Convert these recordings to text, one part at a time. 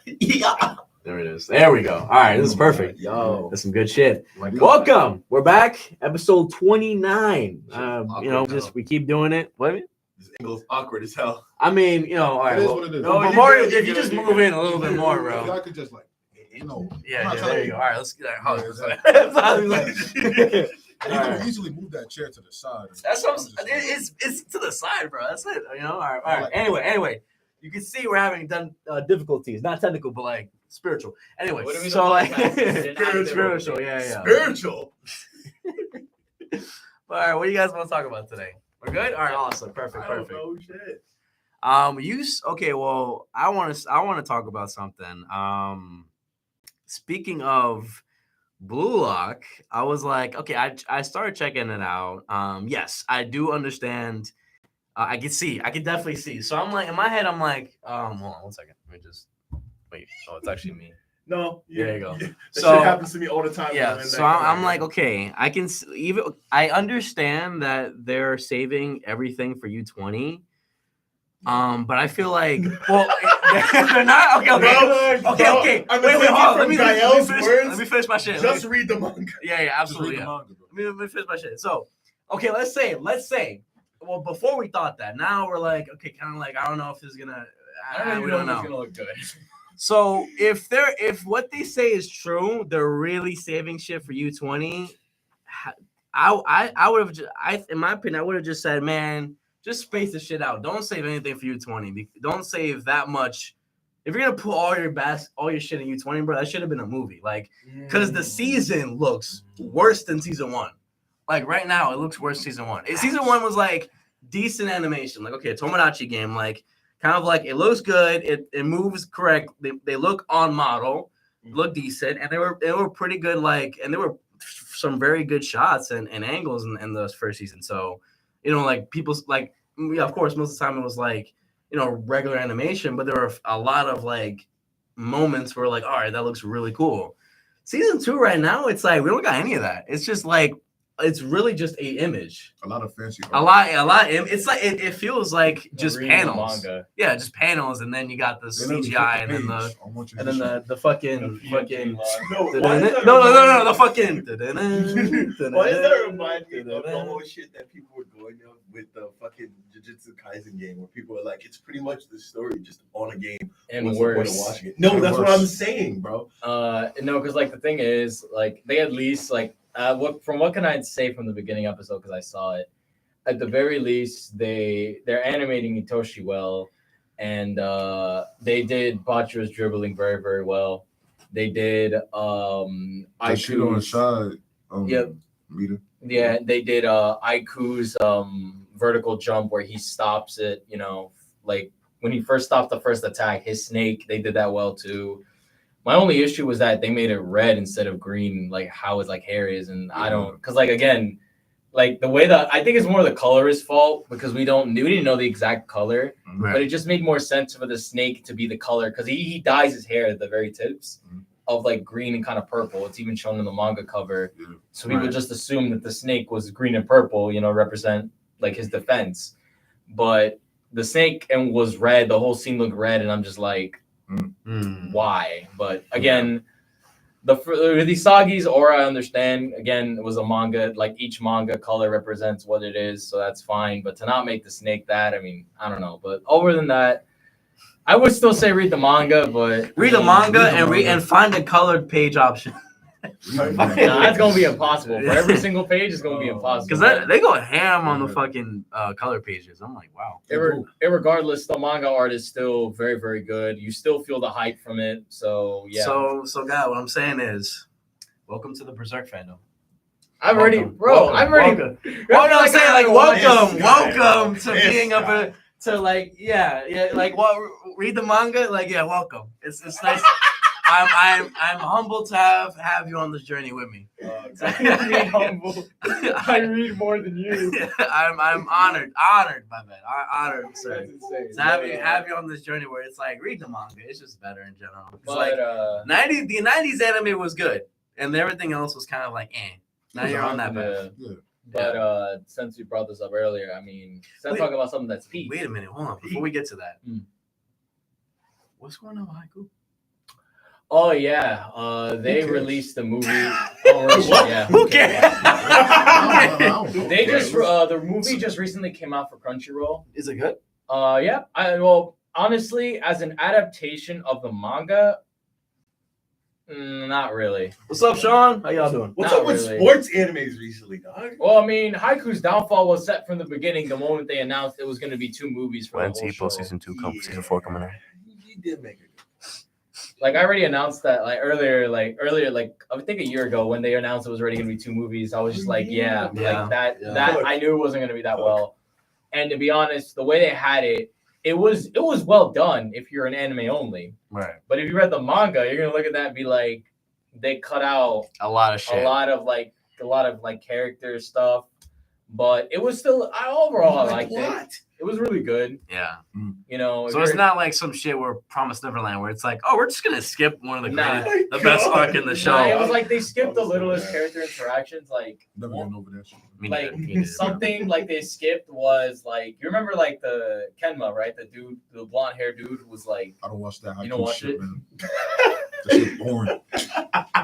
Yeah. There it is. There we go. All right, this is perfect. Yo. That's some good shit. Welcome. We're back. Episode 29. We keep doing it. What? This angle's awkward as hell. I mean, all right. It is what it is. No, Mario, if you just move in a little bit more, bro. Y'all could just Yeah, there you go. All right, let's get that. You can easily move that chair to the side. That's what it's to the side, bro. That's it. All right. Anyway, you can see we're having difficulties, not technical, but like spiritual. Anyway, so like spiritual, yeah. Spiritual. All right, what do you guys want to talk about today? We're good. All right, awesome, perfect. Oh shit. Okay. Well, I want to talk about something. Speaking of Blue Lock, I was like, okay, I started checking it out. Yes, I do understand. I can definitely see. So I'm like, in my head, I'm like, hold on 1 second. Let me just wait. Oh, it's actually me. No, there you go. That shit happens to me all the time. Yeah, so I'm like, okay, I understand that they're saving everything for U20. But I feel like, well, they're not. Okay. Wait, hold on. Let me finish my shit. Just read the manga. Yeah, absolutely. Let me finish my shit. So, okay, let's say. Well, before we thought that, now we're like, okay, kind of like, I don't know if this is gonna. We don't know. It's gonna look good. So if what they say is true, they're really saving shit for U20. I would have, in my opinion, I would have just said, man, just space the shit out. Don't save anything for U20. Don't save that much. If you're gonna put all your shit in U20, bro, that should have been a movie. Like, because the season looks worse than season 1. Like right now, it looks worse than season 1. Season 1 was like decent animation. Like, okay, Tomodachi game, like kind of like it looks good. It moves correct. They look on model, look decent, and they were pretty good. Like, and there were some very good shots and angles in the first season. So, like people's like, of course, most of the time it was like, regular animation, but there were a lot of like moments where like, all right, that looks really cool. Season 2 right now, it's like we don't got any of that. It's just like it's really just a image. A lot of fancy. A lot. It's like it feels like just panels. Yeah, just panels, and then you got the CGI, and then the fucking. No, the fucking. Why does that remind me of the whole shit that people were going on with the fucking Jujutsu Kaisen game, where people are like, it's pretty much the story just on a game and worse. Watching it. No, that's what I'm saying, bro. No, because like the thing is, like they at least like. What can I say from the beginning episode, because I saw it, at the very least they're animating Itoshi well, and they did Bachira's dribbling very, very well. They did Aiku's on the side. Meter. Yeah, they did Aiku's vertical jump where he stops it, like when he first stopped the first attack, his snake, they did that well too. My only issue was that they made it red instead of green, like how his like hair is, and I don't, because like again, like the way that I think it's more the colorist's fault, because we didn't know the exact color, but it just made more sense for the snake to be the color, because he dyes his hair at the very tips of like green and kind of purple. It's even shown in the manga cover, so people just assume that the snake was green and purple, represent like his defense, but the snake was red. The whole scene looked red, and I'm just like. Why? But again, the Isagi's aura, I understand. Again, it was a manga. Like each manga color represents what it is, so that's fine. But to not make the snake that, I mean, I don't know. But other than that, I would still say read the manga. But read the manga and find a colored page option. That's gonna be impossible. For every single page, it's gonna be impossible. Because they go ham on the fucking color pages. I'm like, wow. Regardless, the manga art is still very, very good. You still feel the hype from it. So yeah. So God, what I'm saying is, welcome to the Berserk fandom. Welcome to being up to like like what read the manga, like welcome. It's nice. I'm humbled to have you on this journey with me. I read more than you. I'm honored by that. Honored, sir. To have you on this journey where it's like read the manga. It's just better in general. It's like the 90s anime was good, and everything else was kind of like eh. Now you're on that path. But since you brought this up earlier, I mean, let's talk about something that's peak. Wait a minute, hold on. Before we get to that, what's going on with Haiku? Oh yeah, they released the movie. Yeah, Who cares? They just the movie just recently came out for Crunchyroll. Is it good? Yeah. Well, honestly, as an adaptation of the manga, not really. What's up, Sean? How y'all doing? What's Not up with really. sports animes recently, dog? Well, I mean, Haiku's downfall was set from the beginning. The moment they announced it was going to be 2 movies for the whole show. season 2 season 4 coming out. He did make it. Like I already announced that earlier, I think a year ago when they announced it was already gonna be 2 movies. I was just like, Yeah. that I knew it wasn't gonna be that well. And to be honest, the way they had it was well done if you're an anime only. Right. But if you read the manga, you're gonna look at that and be like, they cut out a lot of shit. a lot of character stuff. But it was still overall I liked it. It was really good. Yeah. You know, So it's not like some shit where Promised Neverland where it's like, oh, we're just gonna skip one of the the best arc in the show. Nah, it was like they skipped the littlest character interactions, like Never getting over that shit. like something like they skipped was like you remember like the Kenma, right? The dude, the blonde hair dude was like I don't watch that. You don't watch shit, it? man. That shit boring.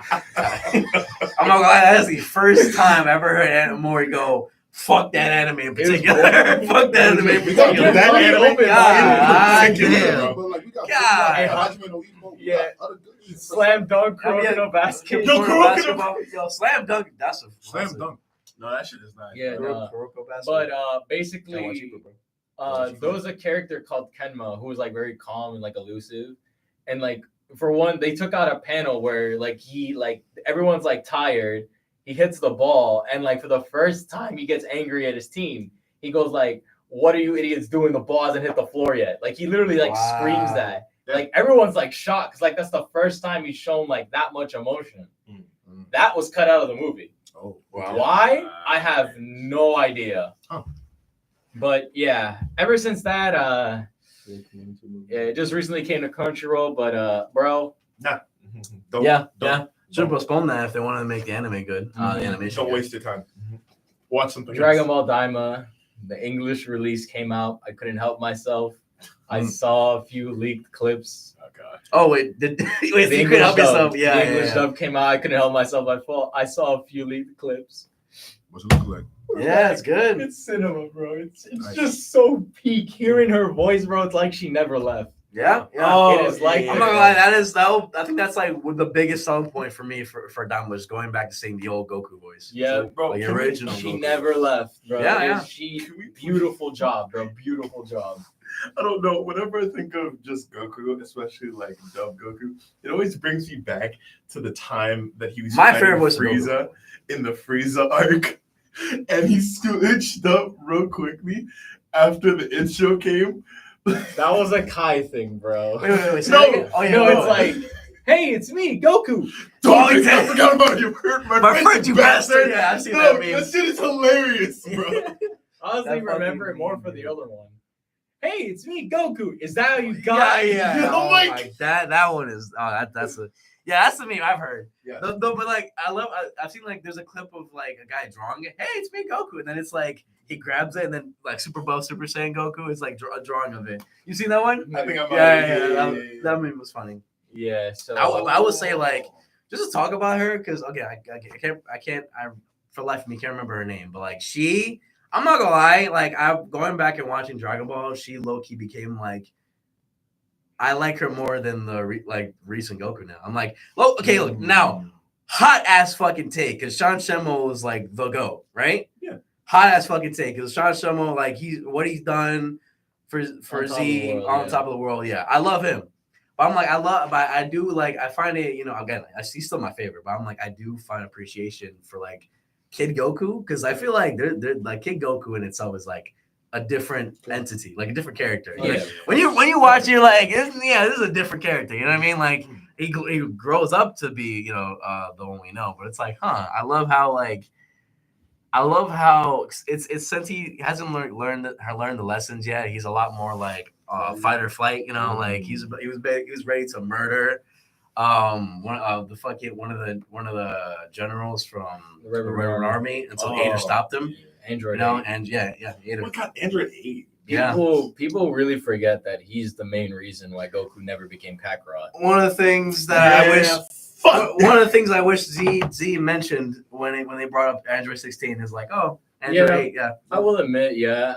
I'm not gonna lie, that's the first time I ever heard Anamori go, fuck that anime in particular. Fuck that anime in particular. That anime? God Damn. damn. But like, we got God. Yeah. Slam dunk, Kuroko basket. Yo, basketball. Yo, slam dunk. That's a Slam dunk. No, that shit is not. Yeah, no. Kuroko basketball. But basically, there was a character called Kenma who was like very calm and like elusive, and like for one, they took out a panel where like everyone's like tired. He hits the ball, and like for the first time, he gets angry at his team. He goes like, "What are you idiots doing? The ball hasn't hit the floor yet." Like he literally like screams that. Like everyone's like shocked because like that's the first time he's shown like that much emotion. Mm-hmm. That was cut out of the movie. Oh, wow. Why? I have no idea. Huh. But yeah, ever since that, it just recently came to Crunchyroll. But bro, Yeah. Should have postponed that if they wanted to make the anime good. The animation. Don't good. waste your time. Watch something. Dragon Ball Daima, the English release came out. I couldn't help myself. I saw a few leaked clips. Oh god. Oh wait, you couldn't help yourself. Yeah, the English dub came out. I couldn't help myself. I saw a few leaked clips. What's it look like? Yeah, it's good. It's cinema, bro. It's Nice. just so peak. Hearing her voice, bro, it's like she never left. Yeah. It is like I'm not gonna lie, I think that's like the biggest selling point for me for Dom was going back to seeing the old Goku voice. Yeah, bro. Like the original. She Goku. never left, bro. Yeah. Beautiful job, bro. Beautiful job. I don't know. Whenever I think of just Goku, especially like dub Goku, it always brings me back to the time that he was My fighting favorite was Frieza in the Frieza arc, and he switched up real quickly after the intro came. That was a Kai thing, bro. Wait. No. Oh yeah. No, wait. it's like, hey, it's me, Goku. I forgot about you. My friend, you bastard. Yeah, I've seen that meme. That shit is hilarious, bro. Honestly, That remember fucking it more for the other one. Hey, it's me, Goku. Is that how you Yeah, got? yeah. Oh my my, that one is. Oh, that's a. Yeah, that's the meme I've heard. Yeah. But like, I've seen like there's a clip of like a guy drawing it. Hey, it's me, Goku, and then it's like he grabs it and then like Super Saiyan Goku is like a drawing of it. You seen that one? I think I'm. Yeah. That meme was funny. Yeah. So I would say like just to talk about her because okay, I can't for life of me can't remember her name, but like I'm not gonna lie, like I'm going back and watching Dragon Ball. She low key became like I like her more than the recent Goku now. I'm like, well, okay, look now, hot ass fucking take because Sean Shemo is like the GOAT, right? Yeah. Hot ass fucking take because Sean Shemo like he's done for Z on top of the world. Yeah, I love him. But I'm like, I do like, I find it, you know, again, he's still my favorite, but I'm like, I do find appreciation for like Kid Goku because I feel like they're like Kid Goku in itself is like a different entity, like a different character. Yeah. Like, when you watch, you're like, this is a different character. You know what I mean? Like he grows up to be, you know, the one we know. But it's like, I love how it's since he hasn't learned the lessons yet. He's a lot more like fight or flight. You know, like he was ready to murder. One of the generals from the Red Army until Ader stopped him. Android. You know, and yeah, Ader. Oh my god, Android 8. People really forget that he's the main reason why Goku never became Kakarot. One of the things that I wish. One of the things I wish Z mentioned when they brought up Android 16 is like, oh, Android 8, yeah. I will admit,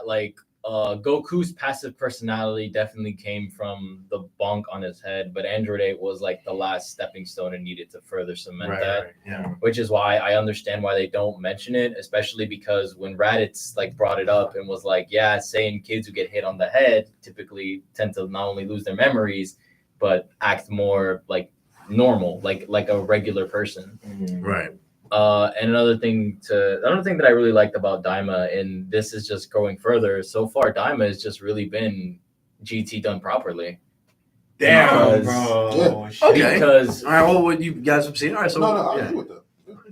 like Goku's passive personality definitely came from the bonk on his head, but Android 8 was like the last stepping stone and needed to further cement that. Right, yeah. Which is why I understand why they don't mention it, especially because when Raditz like brought it up and was like, yeah, saying kids who get hit on the head typically tend to not only lose their memories, but act more like normal, like a regular person. Right. And another thing that I really liked about Daima, and this is just going further, so far Daima has just really been GT done properly. Damn, bro. Yeah. Okay. Because all right, well, what you guys have seen? All right, so I agree with that.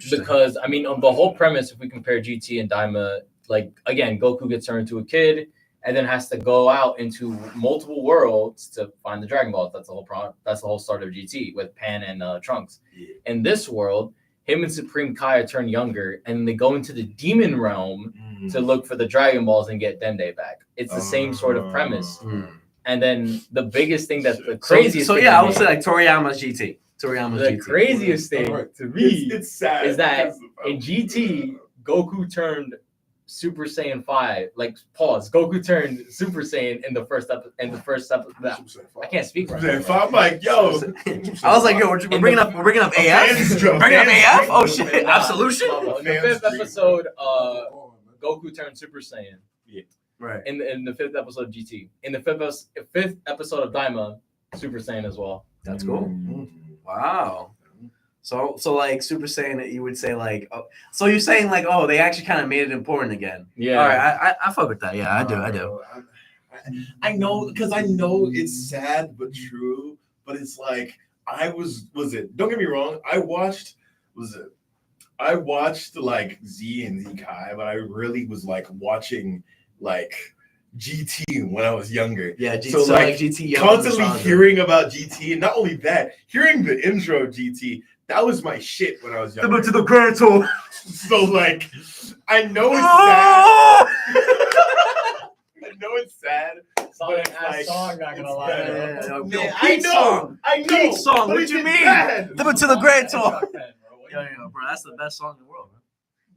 Because I mean, the whole premise, if we compare GT and Daima, like again, Goku gets turned into a kid and then has to go out into multiple worlds to find the Dragon Balls. That's the whole start of GT with Pan and Trunks. Yeah. In this world, him and Supreme Kai turn younger, and they go into the demon realm to look for the Dragon Balls and get Dende back. It's the same sort of premise. And then the biggest thing that's the craziest. So yeah, I would say like Toriyama's GT. The craziest thing to me it's sad is that in GT, Goku turned Super Saiyan 5. Like pause. Goku turned Super Saiyan in the first episode. I can't speak right now. I'm like, yo. I was like, yo, we're bringing up AF. Bringing up AF. Oh shit! Absolution. In the 5th episode, Goku turned Super Saiyan. Yeah. Right. In the 5th episode of GT. In the 5th episode of Daima, Super Saiyan as well. That's cool. Wow. So like Super Saiyan, you would say like, oh, so you're saying like, oh, they actually kind of made it important again. Yeah. All right, I fuck with that. Yeah, I do. I know, because I know it's sad but true. But it's like was it? Don't get me wrong. I watched like Z and Z Kai, but I really was like watching like GT when I was younger. Yeah, GT, so like GT constantly hearing about GT, and not only that, hearing the intro of GT, that was my shit when I was younger. To the Grand Tour. So like, I know it's sad. I know it's sad. Song, not gonna lie. I know. Peak song. What you mean? To the Grand Tour. Yo, bro, that's the best song in the world, man.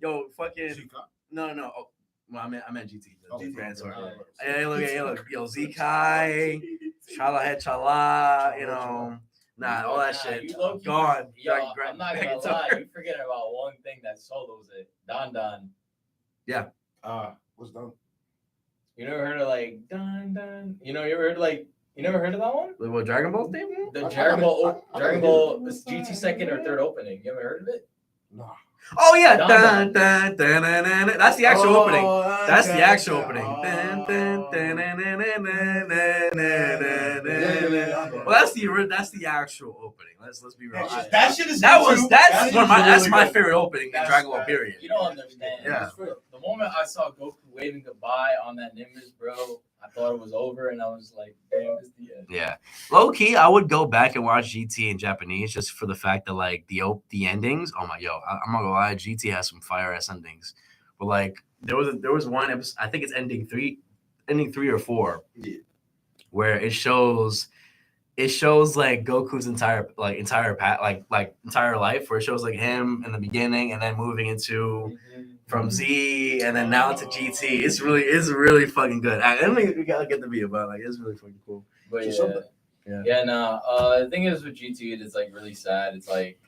Yo, fucking no. Oh, well, I meant GT. GT Grand Tour. Hey, look. Yo, Z Kai, Chala Head Chala, you know. Nah, all that shit gone. I'm not gonna lie. You forget about one thing that solos it. Dan. Yeah. What's Dan? You never heard of like Dan? You never heard of that one? What, Dragon Ball theme? The Dragon Ball GT 2nd or 3rd opening. You ever heard of it? No. Oh yeah, dun, dun, dun, dun, dun, dun. That's the actual opening. That's the actual opening. Well, that's the actual opening. Let's be real. That's my favorite opening in Dragon Ball period. You don't understand. Yeah. The moment I saw Goku waving goodbye on that Nimbus, bro, I thought it was over, and I was like, damn, it's the end. Yeah. Low key, I would go back and watch GT in Japanese just for the fact that like the endings. Oh my, I'm not gonna lie, GT has some fire ass endings. But like there was one episode, I think it's ending 3 or 4, where it shows like Goku's entire life, where it shows like him in the beginning and then moving into from Z and then now to GT. It's really fucking good. I think we gotta get the video, but like it's really fucking cool. But the thing is with GT, it's like really sad. It's like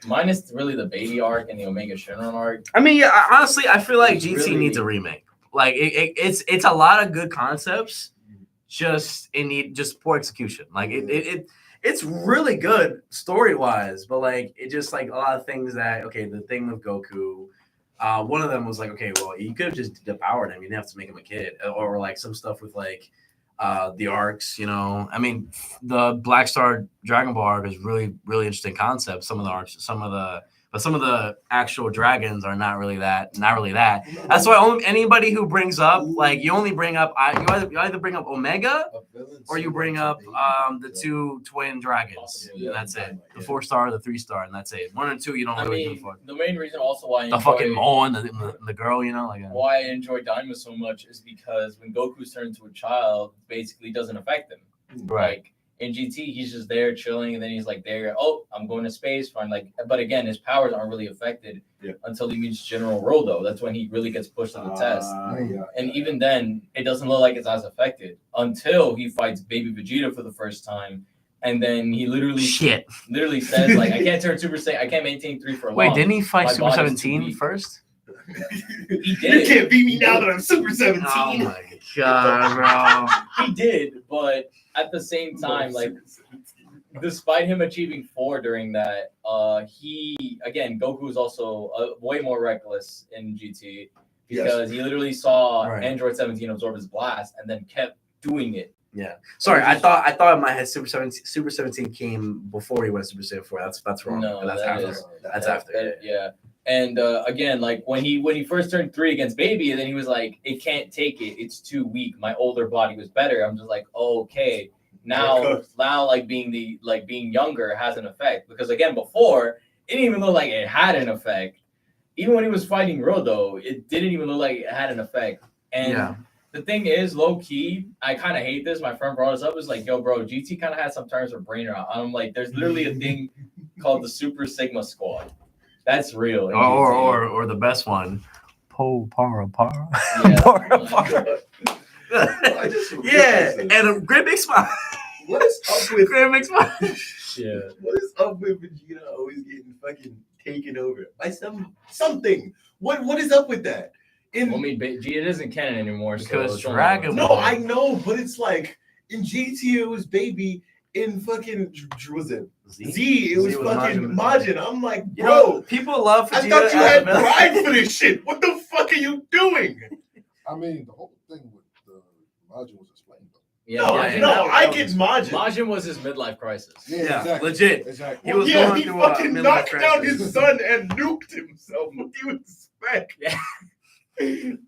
minus really the baby arc and the Omega Shenron arc. I mean, yeah, honestly, I feel like GT needs a remake. Like it's a lot of good concepts. It need poor execution. Like it's really good story wise, but like it just like a lot of things that the thing with Goku, one of them was like you could have just devoured him. You didn't have to make him a kid, or like some stuff with like the arcs. I mean the Black Star Dragon Ball arc is really really interesting concept. Some of the arcs, some of the But some of the actual dragons are not really that. That's why anybody who brings up like you only bring up you either bring up Omega or you bring up the 2 twin dragons. Yeah, and that's it. The 4-star, the 3-star, and that's it. 1 and 2 you don't really give a fuck. The main reason also why I The fucking Moan, the girl, you know, like why I enjoy Daima so much is because when Goku's turned into a child, it basically doesn't affect him. right. Like in GT, he's just there chilling, and then he's like, "There, oh, I'm going to space, fine." Like, but again, his powers aren't really affected until he meets General Rodo. That's when he really gets pushed to the test. And even then, it doesn't look like it's as affected until he fights Baby Vegeta for the first time, and then he literally says, "Like, I can't turn Super Saiyan. I can't maintain 3 for long." Wait, didn't he fight My Super body's too 17 weak. first? He did. You can't beat me now that I'm Super 17. Oh my god, He did, but at the same time, like, despite him achieving 4 during that, Goku was also way more reckless in GT because he literally saw Android 17 absorb his blast and then kept doing it. Yeah. Sorry, I thought in my head Super 17 came before he went to Super Saiyan 4. That's wrong. No, that's after. That's after. Yeah. And again, like when he first turned 3 against Baby, and then he was like, "It can't take it. It's too weak. My older body was better." I'm just like, okay. Now, like being younger has an effect because again, before it didn't even look like it had an effect. Even when he was fighting Rodo, it didn't even look like it had an effect. And the thing is, low key, I kind of hate this. My friend brought us up. Is like, "Yo, bro, GT kind of has some terms for brain rot." I'm like, there's literally a thing called the Super Sigma Squad. That's real. Or the best one, Para. Yeah. And great big smile. What is up with Great big smile. Yeah. What is up with Vegeta always getting fucking taken over by something? What is up with that? I mean, Vegeta isn't canon anymore. Because so Dragon No, Ball. I know, but it's like in GT it was Baby. In fucking was it Z? It was fucking Majin. I'm like, bro, you know, people love Vegeta. I thought you had pride for this shit. What the fuck are you doing? I mean, the whole thing with the Majin was explained though. Yeah, I get Majin. Majin was his midlife crisis. Yeah, exactly. Legit. Exactly. He was He going through fucking a knocked midlife down crisis. his son and nuked himself. What do you expect?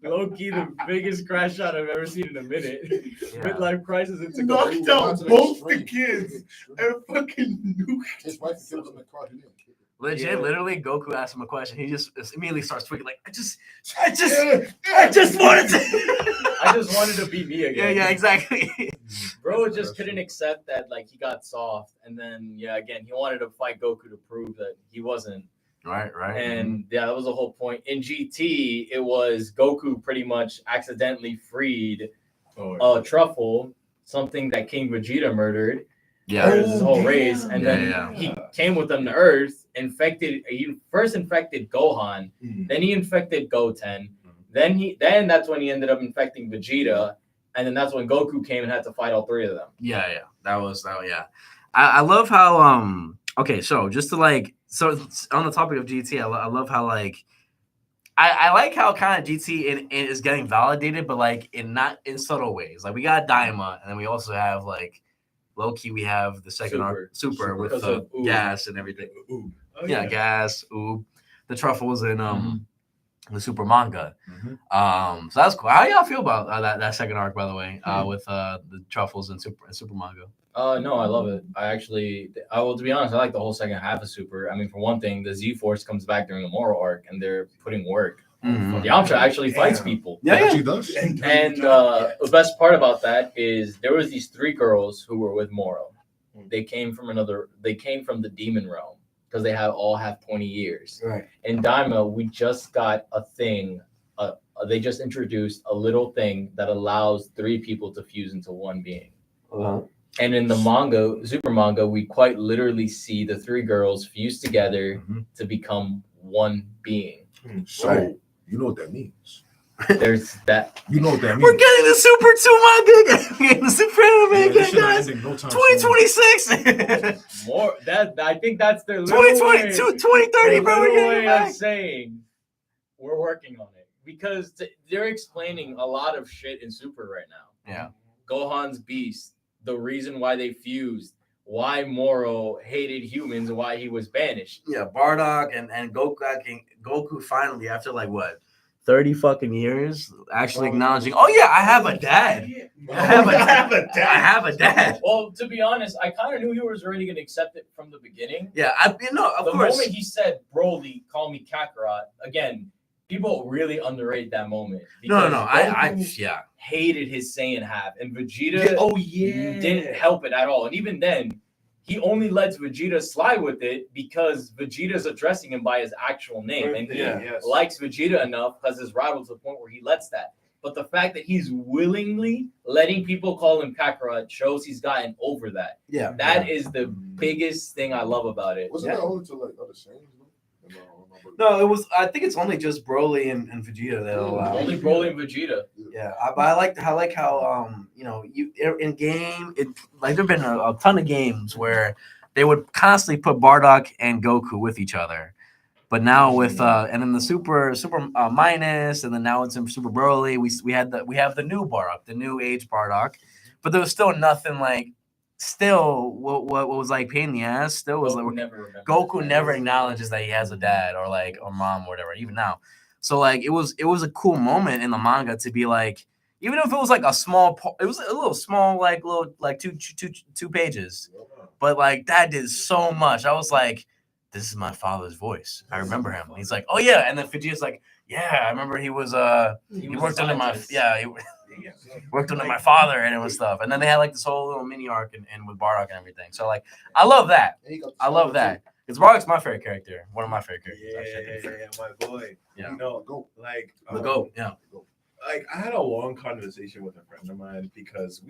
Low key, the biggest crash shot I've ever seen in a minute. Midlife crisis. It's a Knocked out both the kids and fucking nuked. His wife killed him in the car. He didn't kill him. Legit, literally, Goku asked him a question. He just immediately starts tweaking like, I just wanted to. I just wanted to be me again. Yeah, exactly. Bro just couldn't accept that, like, he got soft, and then again, he wanted to fight Goku to prove that he wasn't. Right. And that was the whole point. In GT, it was Goku pretty much accidentally freed Truffle, something that King Vegeta murdered. Yeah. His whole race, and then he came with them to Earth. He first infected Gohan, then he infected Goten, then that's when he ended up infecting Vegeta, and then that's when Goku came and had to fight all 3 of them. Yeah. That was. I love how okay, so just to like, so on the topic of GT, I love how like, I like how kind of GT is getting validated, but like not in subtle ways. Like we got Daima, and then we also have like low key we have the second Super with gas and everything. Gas, the Truffles and the Super manga. So that's cool. How y'all feel about that second arc, by the way, with the Truffles and Super manga? No, I love it. To be honest, I like the whole second half of Super. I mean, for one thing, the Z-Force comes back during the Moro arc, and they're putting work. Yamcha actually fights people. Yeah, he does. And the best part about that is there was these 3 girls who were with Moro. They came from the demon realm because they all have 20 years. Right. In Daima, we just got a thing. They just introduced a little thing that allows 3 people to fuse into one being. And in the manga, Super manga, we quite literally see the 3 girls fuse together to become one being. So you know what that means. There's that. You know what that means. We're getting the Super 2 manga again. The Super anime again, guys. No 2026. More that I think that's their 2022, 2030, bro. We're way getting it of saying we're working on it because they're explaining a lot of shit in Super right now. Yeah. Gohan's beast, the reason why they fused, why Moro hated humans and why he was banished. Yeah, Bardock and Goku finally, after like what, 30 fucking years, actually acknowledging, oh yeah, I have a dad. I have a dad. Well, to be honest, I kind of knew he was already going to accept it from the beginning. Yeah, of The course. moment he said, Broly, call me Kakarot, again, people really underrate that moment. No. Goku Yeah. hated his Saiyan half, and Vegeta didn't help it at all. And even then, he only lets Vegeta slide with it because Vegeta's addressing him by his actual name, and he likes Vegeta enough because his rival to the point where he lets that. But the fact that he's willingly letting people call him Kakarot shows he's gotten over that. Yeah. That is the biggest thing I love about it. Wasn't that only to like other Saiyans? No, it was. I think it's only just Broly and Vegeta that allow. Only Broly and Vegeta. Yeah, but I like how you in game it like there've been a ton of games where they would constantly put Bardock and Goku with each other, but now with and then the super minus, and then now it's in Super Broly. We have the new Bardock, the new age Bardock, but there was still nothing like. Still, what was like pain in the ass? Still was Goku never acknowledges that he has a dad or mom or whatever. Even now, so like it was a cool moment in the manga to be like, even if it was like a small, it was a little small like two pages, but like that did so much. I was like, this is my father's voice. I remember him. He's like, oh yeah, and then Vegeta's like, yeah, I remember he was he worked under my worked under my father and it was stuff. And then they had like this whole little mini arc and with Bardock and everything. So like I love that. I love that. Because Bardock's my favorite character. One of my favorite characters. Yeah, my boy. Yeah. You know, like The GOAT, yeah. Like I had a long conversation with a friend of mine because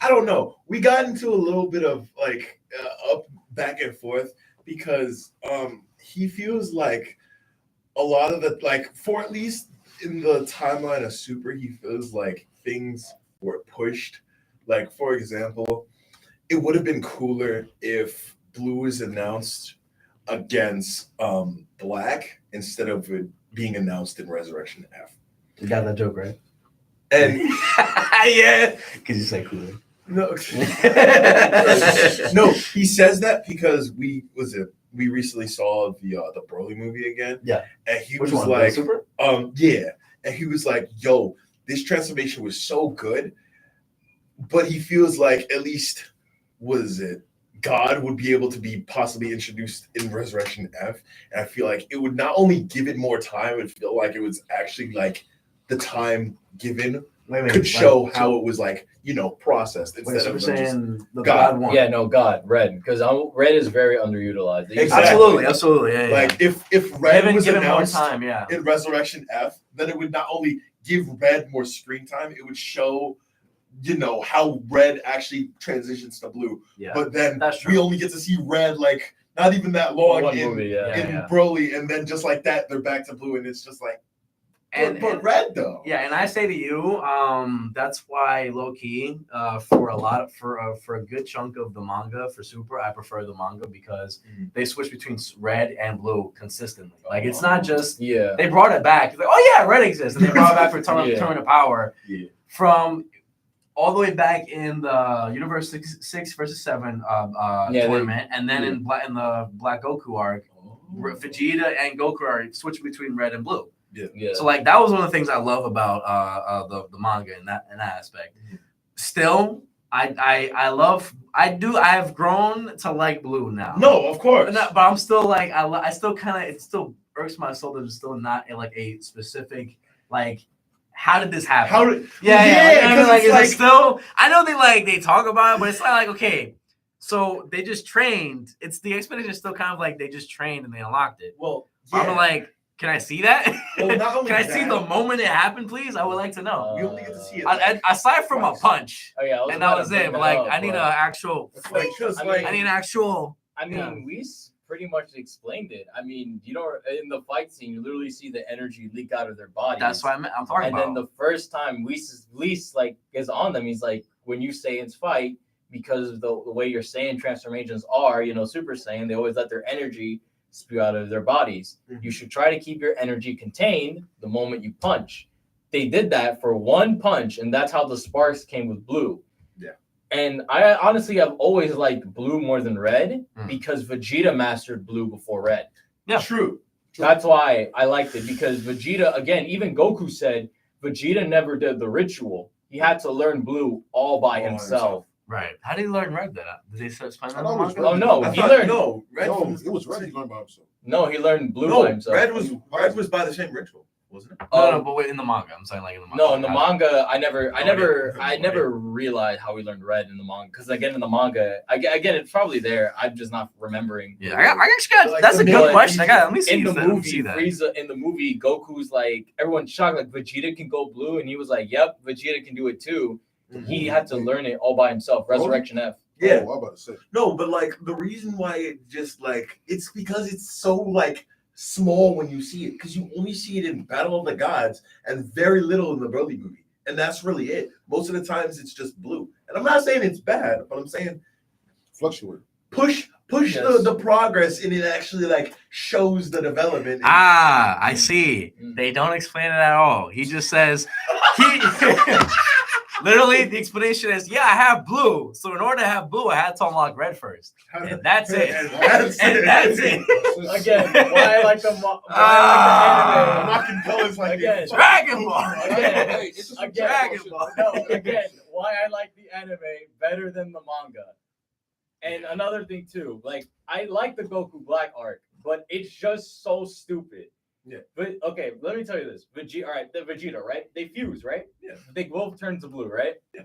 I don't know, we got into a little bit of like up back and forth because he feels like a lot of the like for at least in the timeline of Super, he feels like things were pushed. Like, for example, it would have been cooler if Blue was announced against Black instead of it being announced in Resurrection F. You got that joke, right? And yeah, because you say cooler. No, no, he says that because we recently saw the Broly movie again. Yeah. And he Which was one? like, Super? Yeah. And he was like, yo, this transformation was so good, but he feels like at least, God would be able to be possibly introduced in Resurrection F. And I feel like it would not only give it more time, it feel like it was actually like the time given could show how it was like, processed instead of saying the God one. Yeah, no, God, Red, because Red is very underutilized. Exactly. Absolutely. Yeah, like if Red was announced more time, yeah. in Resurrection F, then it would not only give Red more screen time, it would show, how Red actually transitions to Blue. Yeah, but then we only get to see Red like not even that long in Broly, and then just like that, they're back to Blue, and it's just like. But Red though. Yeah, and I say to you, that's why low key, for a good chunk of the manga for Super, I prefer the manga because they switch between Red and Blue consistently. Like it's not just they brought it back. It's like, oh yeah, Red exists, and they brought it back for Tournament of Power from all the way back in the Universe 6 versus 7 tournament, and then in the Black Goku arc, Vegeta and Goku are switched between Red and Blue. Yeah. So like that was one of the things I love about the manga in that aspect. Still, I have grown to like Blue now. No, of course. But I'm still like I still kind of it still irks my soul that it's still not like a specific like. How did this happen? I mean, is it still? I know they talk about it, but it's not like okay. So they just trained. It's the expedition is still kind of like they just trained and they unlocked it. Well, I'm like. Can I see that? Well, not only Can I see the moment it happened, please? I would like to know. We only get to see it. Aside from a punch, and that was it. But like, I need an actual. I need an actual. I mean, we pretty much explained it. I mean, in the fight scene, you literally see the energy leak out of their bodies. That's what I'm talking about. And then the first time Whis like is on them, he's like, when you Saiyans fight, because of the way your Saiyan transformations are, Super Saiyan, they always let their energy spew out of their bodies. You should try to keep your energy contained the moment you punch. They did that for one punch, and that's how the sparks came with Blue. Yeah. And I honestly have always liked blue more than red Mm. because Vegeta mastered blue before red. Yeah. True. That's why I liked it, because Vegeta, again, even Goku said Vegeta never did the ritual. He had to learn blue all by himself. Right. How did he learn red then? Did they explain that in the I thought it was manga? Oh no, I he thought- learned. no, red No, was, it was red. He learned by himself. No, he learned blue No, by himself. red was by the same ritual, wasn't it? No, but wait, in the manga. I'm saying like in the manga. No, in the How- manga, I yeah. never realized how he learned red in the manga. Because again, in the manga, again, it's probably there. I'm just not remembering. Yeah, I got. Like That's the a good middle question. I Frieza. got. Let me see. In the let me movie, see that. Frieza, in the movie, Goku's like, everyone's shocked, like Vegeta can go blue, and he was like, "Yep, Vegeta can do it too." He had to learn it all by himself. Resurrection F. Yeah. Oh, I'm about to say. No, but like the reason why it just like it's because it's so like small when you see it, because you only see it in Battle of the Gods and very little in the Broly movie, and that's really it. Most of the times it's just blue, and I'm not saying it's bad, but I'm saying Fluctuate. push Yes. the progress, and it actually like shows the development. Ah, I see. Mm. They don't explain it at all. He just says he. Literally, the explanation is, yeah, I have blue. So in order to have blue, I had to unlock red first. And that's it. And that's And it. that's it. Again, why I like the I'm anime. rocking colors like Again. this. Dragon Ball. Again, Hey, it's just some again, Dragon shit. Ball. No, again, why I like the anime better than the manga. And another thing too, like I like the Goku Black arc, but it's just so stupid. Yeah. But okay, let me tell you this. Vegeta, all right, the Vegeta, right? They fuse, right? Yeah. They both turn to blue, right? Yeah.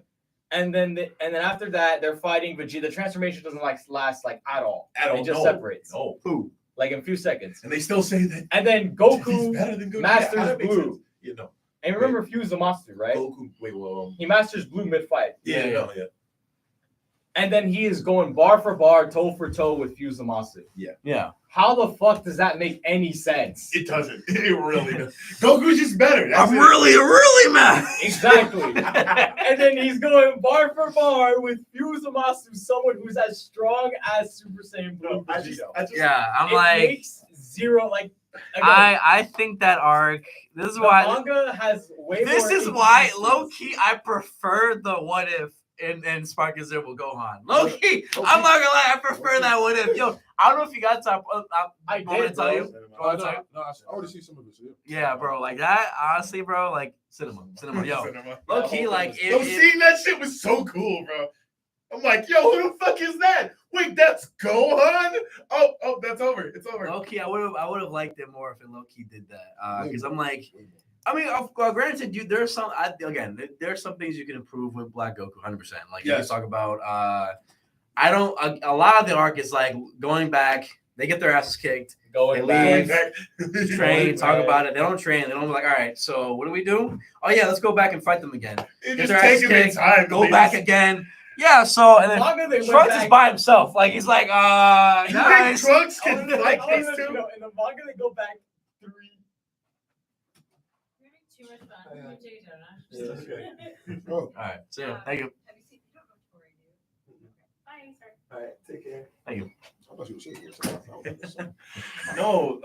And then after that, they're fighting Vegeta. The transformation doesn't last at all. At all, It just no. separates. No. Who? Like in a few seconds. And they still say that And then he's Goku better than Goku. masters Yeah, that makes blue. sense. You know, and remember Fuse Zamasu, right? Goku. Wait, well, He masters blue mid-fight. yeah, no, yeah. And then he is going bar for bar, toe for toe with Fuse Zamasu. Yeah. How the fuck does that make any sense? It doesn't. It really does. Goku's just better. That's I'm it. really mad. Exactly. And then he's going bar for bar with Fuse Zamasu, someone who's as strong as Super Saiyan Blue No, I Vegeta. just Yeah, I'm It like, makes zero, like, again, I think that arc. This is the why. manga has way This more is why, inconsistencies. low key, I prefer the what if in Spark and Zero Gohan. Low key, I'm not gonna lie, I prefer that what if. Yo, I don't know if you got to. I want me to did, tell bro. you. Oh, no, I already see some of it. So yeah. Yeah, bro, like that. Honestly, bro, like cinema, yo. Cinema. Low key, like Yo, seeing that shit was so cool, bro. I'm like, yo, who the fuck is that? Wait, that's Gohan? Oh, that's over. It's over. Low key, I would have liked it more if it low key did that. Because I'm like, I mean, granted, there's some there's some things you can improve with Black Goku, 100%. Like you Yes. talk about, a lot of the arc is like going back. They get their asses kicked. Going They back. leave. Train, Right. talk about it. They don't train. They don't be like, all right. So what do we do? Oh yeah, let's go back and fight them again. It Get just their ass taking their kicked, time. Go back again. Yeah. So and then Manga, they went Trunks is back- by himself. Like he's like, You think guys. Trunks I can wanna- fight I wanna these let you two? know, in the manga, they go back 3. You're having too much fun. Yeah. You take it down, huh? Yeah, Oh, All right. So yeah, thank you. Have you seen? You don't know Tori, do you? Okay. Bye. Sorry. All right, take care. I thought you were saying it. No,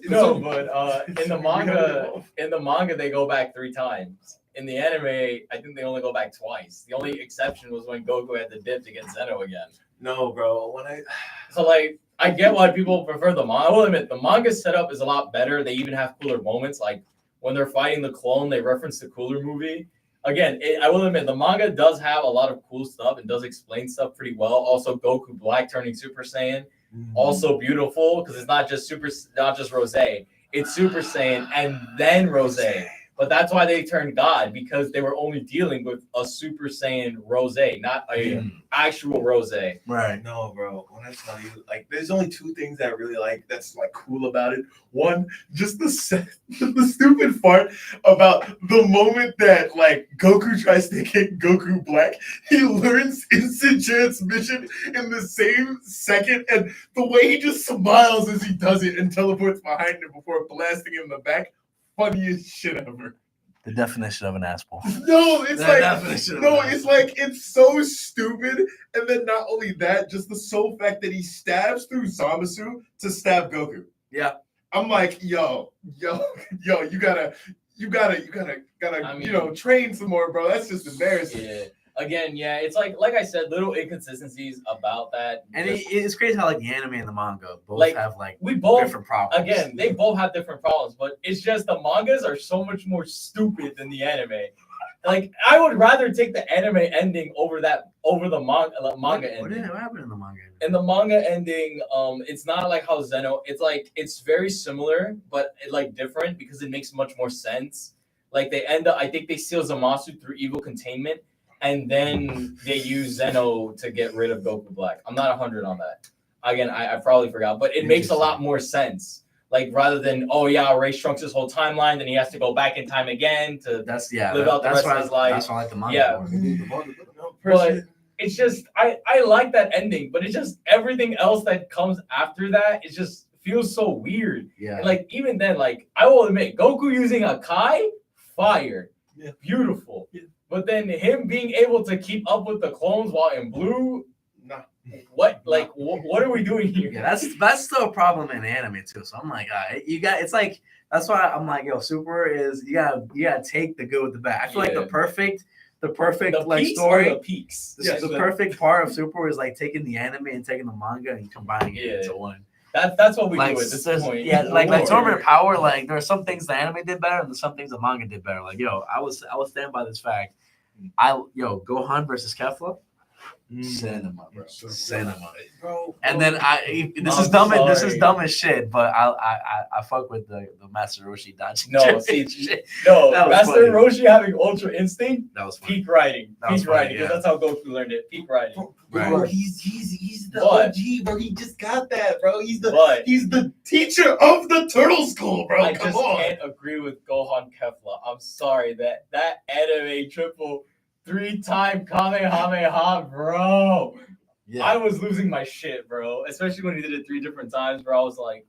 No, but in the manga, they go back 3 times. In the anime, I think they only go back twice. The only exception was when Goku had the dip to get Zeno again. no, bro. When I So like, I get why people prefer the manga. I will admit, the manga setup is a lot better. They even have cooler moments, like when they're fighting the clone, they reference the Cooler movie. Again, I will admit, the manga does have a lot of cool stuff and does explain stuff pretty well. Also, Goku Black turning Super Saiyan, also beautiful because it's not just Rose. It's Super Saiyan and then Rose. But that's why they turned God, because they were only dealing with a Super Saiyan Rose, not a actual Rose. Right. No, bro. When I tell you, like, there's only 2 things I really like that's like cool about it. One, just the stupid part about the moment that like Goku tries to kick Goku Black, he learns instant transmission in the same second, and the way he just smiles as he does it and teleports behind him before blasting him in the back. Funniest shit ever. The definition of an asshole. No, it's The like definition of no, an it's like it's so stupid. And then not only that, just the sole fact that he stabs through Zamasu to stab Goku. Yeah. I'm like, yo, you gotta I mean- train some more, bro. That's just embarrassing. Yeah. again, yeah, it's like I said, little inconsistencies about that. And Just- it's crazy how like the anime and the manga both Like, have like we both different problems. again, they both have different problems, but it's just the mangas are so much more stupid than the anime. Like, I would rather take the anime ending over the manga What ending. happened in the manga? In the manga ending, it's not like how Zeno. It's very similar, but like different because it makes much more sense. Like they end up, I think they seal Zamasu through evil containment, and then they use Zeno to get rid of Goku Black. I'm not 100 on that. Again, I probably forgot, but it makes a lot more sense. Like rather than erase Trunks' whole timeline, then he has to go back in time again to live out the rest of his life. That's why I like the manga. Yeah. more. They need the manga. But it's just I like that ending, but it's just everything else that comes after that. It just feels so weird. Yeah. And like even then, like I will admit, Goku using a Kai, fire, beautiful. Yeah. But then him being able to keep up with the clones while in blue, Nah. what like what are we doing here? Yeah, that's still a problem in anime too. So I'm like, it's like that's why I'm like, yo, Super is you gotta take the good with the bad. I feel like the perfect The like peaks story. are the peaks. The perfect part of Super is like taking the anime and taking the manga and combining it into one. That's what we Like, do at this point. yeah, like Lord. Tournament Power. Like there are some things the anime did better, and there's some things the manga did better. Like yo, I was stand by this fact. Gohan versus Kefla. Cinema, bro. Cinema, bro. and then this I'm is dumb. This sorry. is dumb as shit. But I fuck with the Master Roshi dodging. No, shit. see, no, That was Master funny. Roshi having Ultra Instinct, That was funny. peak writing, That was peak funny, writing, because yeah. that's how Goku learned it. Peak writing. Bro, Right. he's the But- OG, bro. He just got that, bro. He's But the teacher of the turtle school, bro. I Come just on. can't agree with Gohan Kefla. I'm sorry that anime triple 3-time Kamehameha, bro. Yeah. I was losing my shit, bro. Especially when he did it 3 different times, bro. I was like,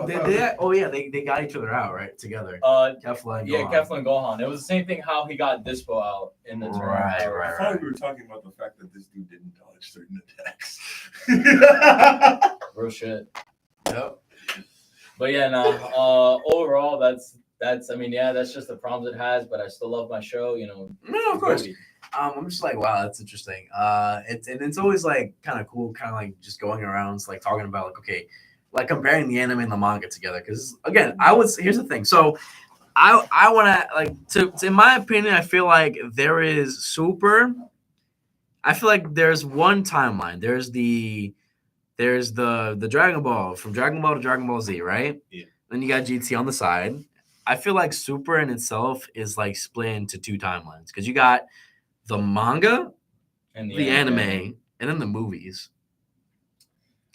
They got each other out right together. Kefla and yeah, Gohan. Kefla and Gohan. It was the same thing how he got Dispo out in the tournament. Right. I thought we were talking about the fact that this dude didn't dodge certain attacks. Real shit. Yep. But yeah, overall, that's I mean, yeah, that's just the problems it has. But I still love my show, you know. No, of course. I'm just like, wow, that's interesting. It's always like kind of cool, kind of like just going around, like talking about like, okay, like comparing the anime and the manga together. Because again, here's the thing. So I want to like in my opinion, I feel like there is Super. I feel like there's one timeline. There's the Dragon Ball from Dragon Ball to Dragon Ball Z, right? Yeah. Then you got GT on the side. I feel like Super in itself is like split into 2 timelines because you got the manga, And the anime, and then the movies.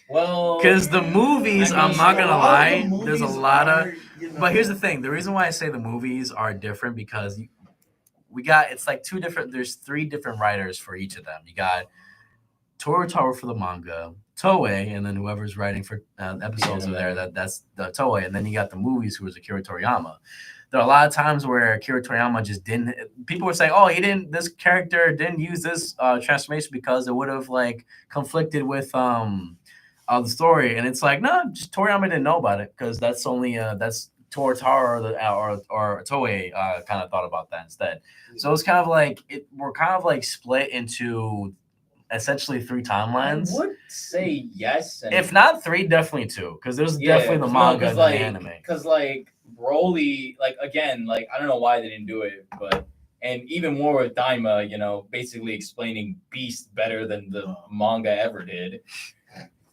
Well, Because the movies, I mean, I'm not gonna lie, the there's a movies lot of. are, you know- But here's the thing: the reason why I say the movies are different because we got it's like 2 different. There's 3 different writers for each of them. You got Toru for the manga, Toei, and then whoever's writing for episodes of there. That's the Toei, and then you got the movies, who was Akira Toriyama. There are a lot of times where Akira Toriyama just didn't. People were saying, "Oh, he didn't. This character didn't use this transformation because it would have like conflicted with the story." And it's like, no, just Toriyama didn't know about it because that's only that's Toru or Toei kind of thought about that instead. So it's kind of like we're kind of like split into essentially 3 timelines. I would say yes. And If not 3, definitely 2, because there's definitely the manga and the anime. Because like Broly, like again, like I don't know why they didn't do it, but and even more with Daima, you know, basically explaining Beast better than the manga ever did.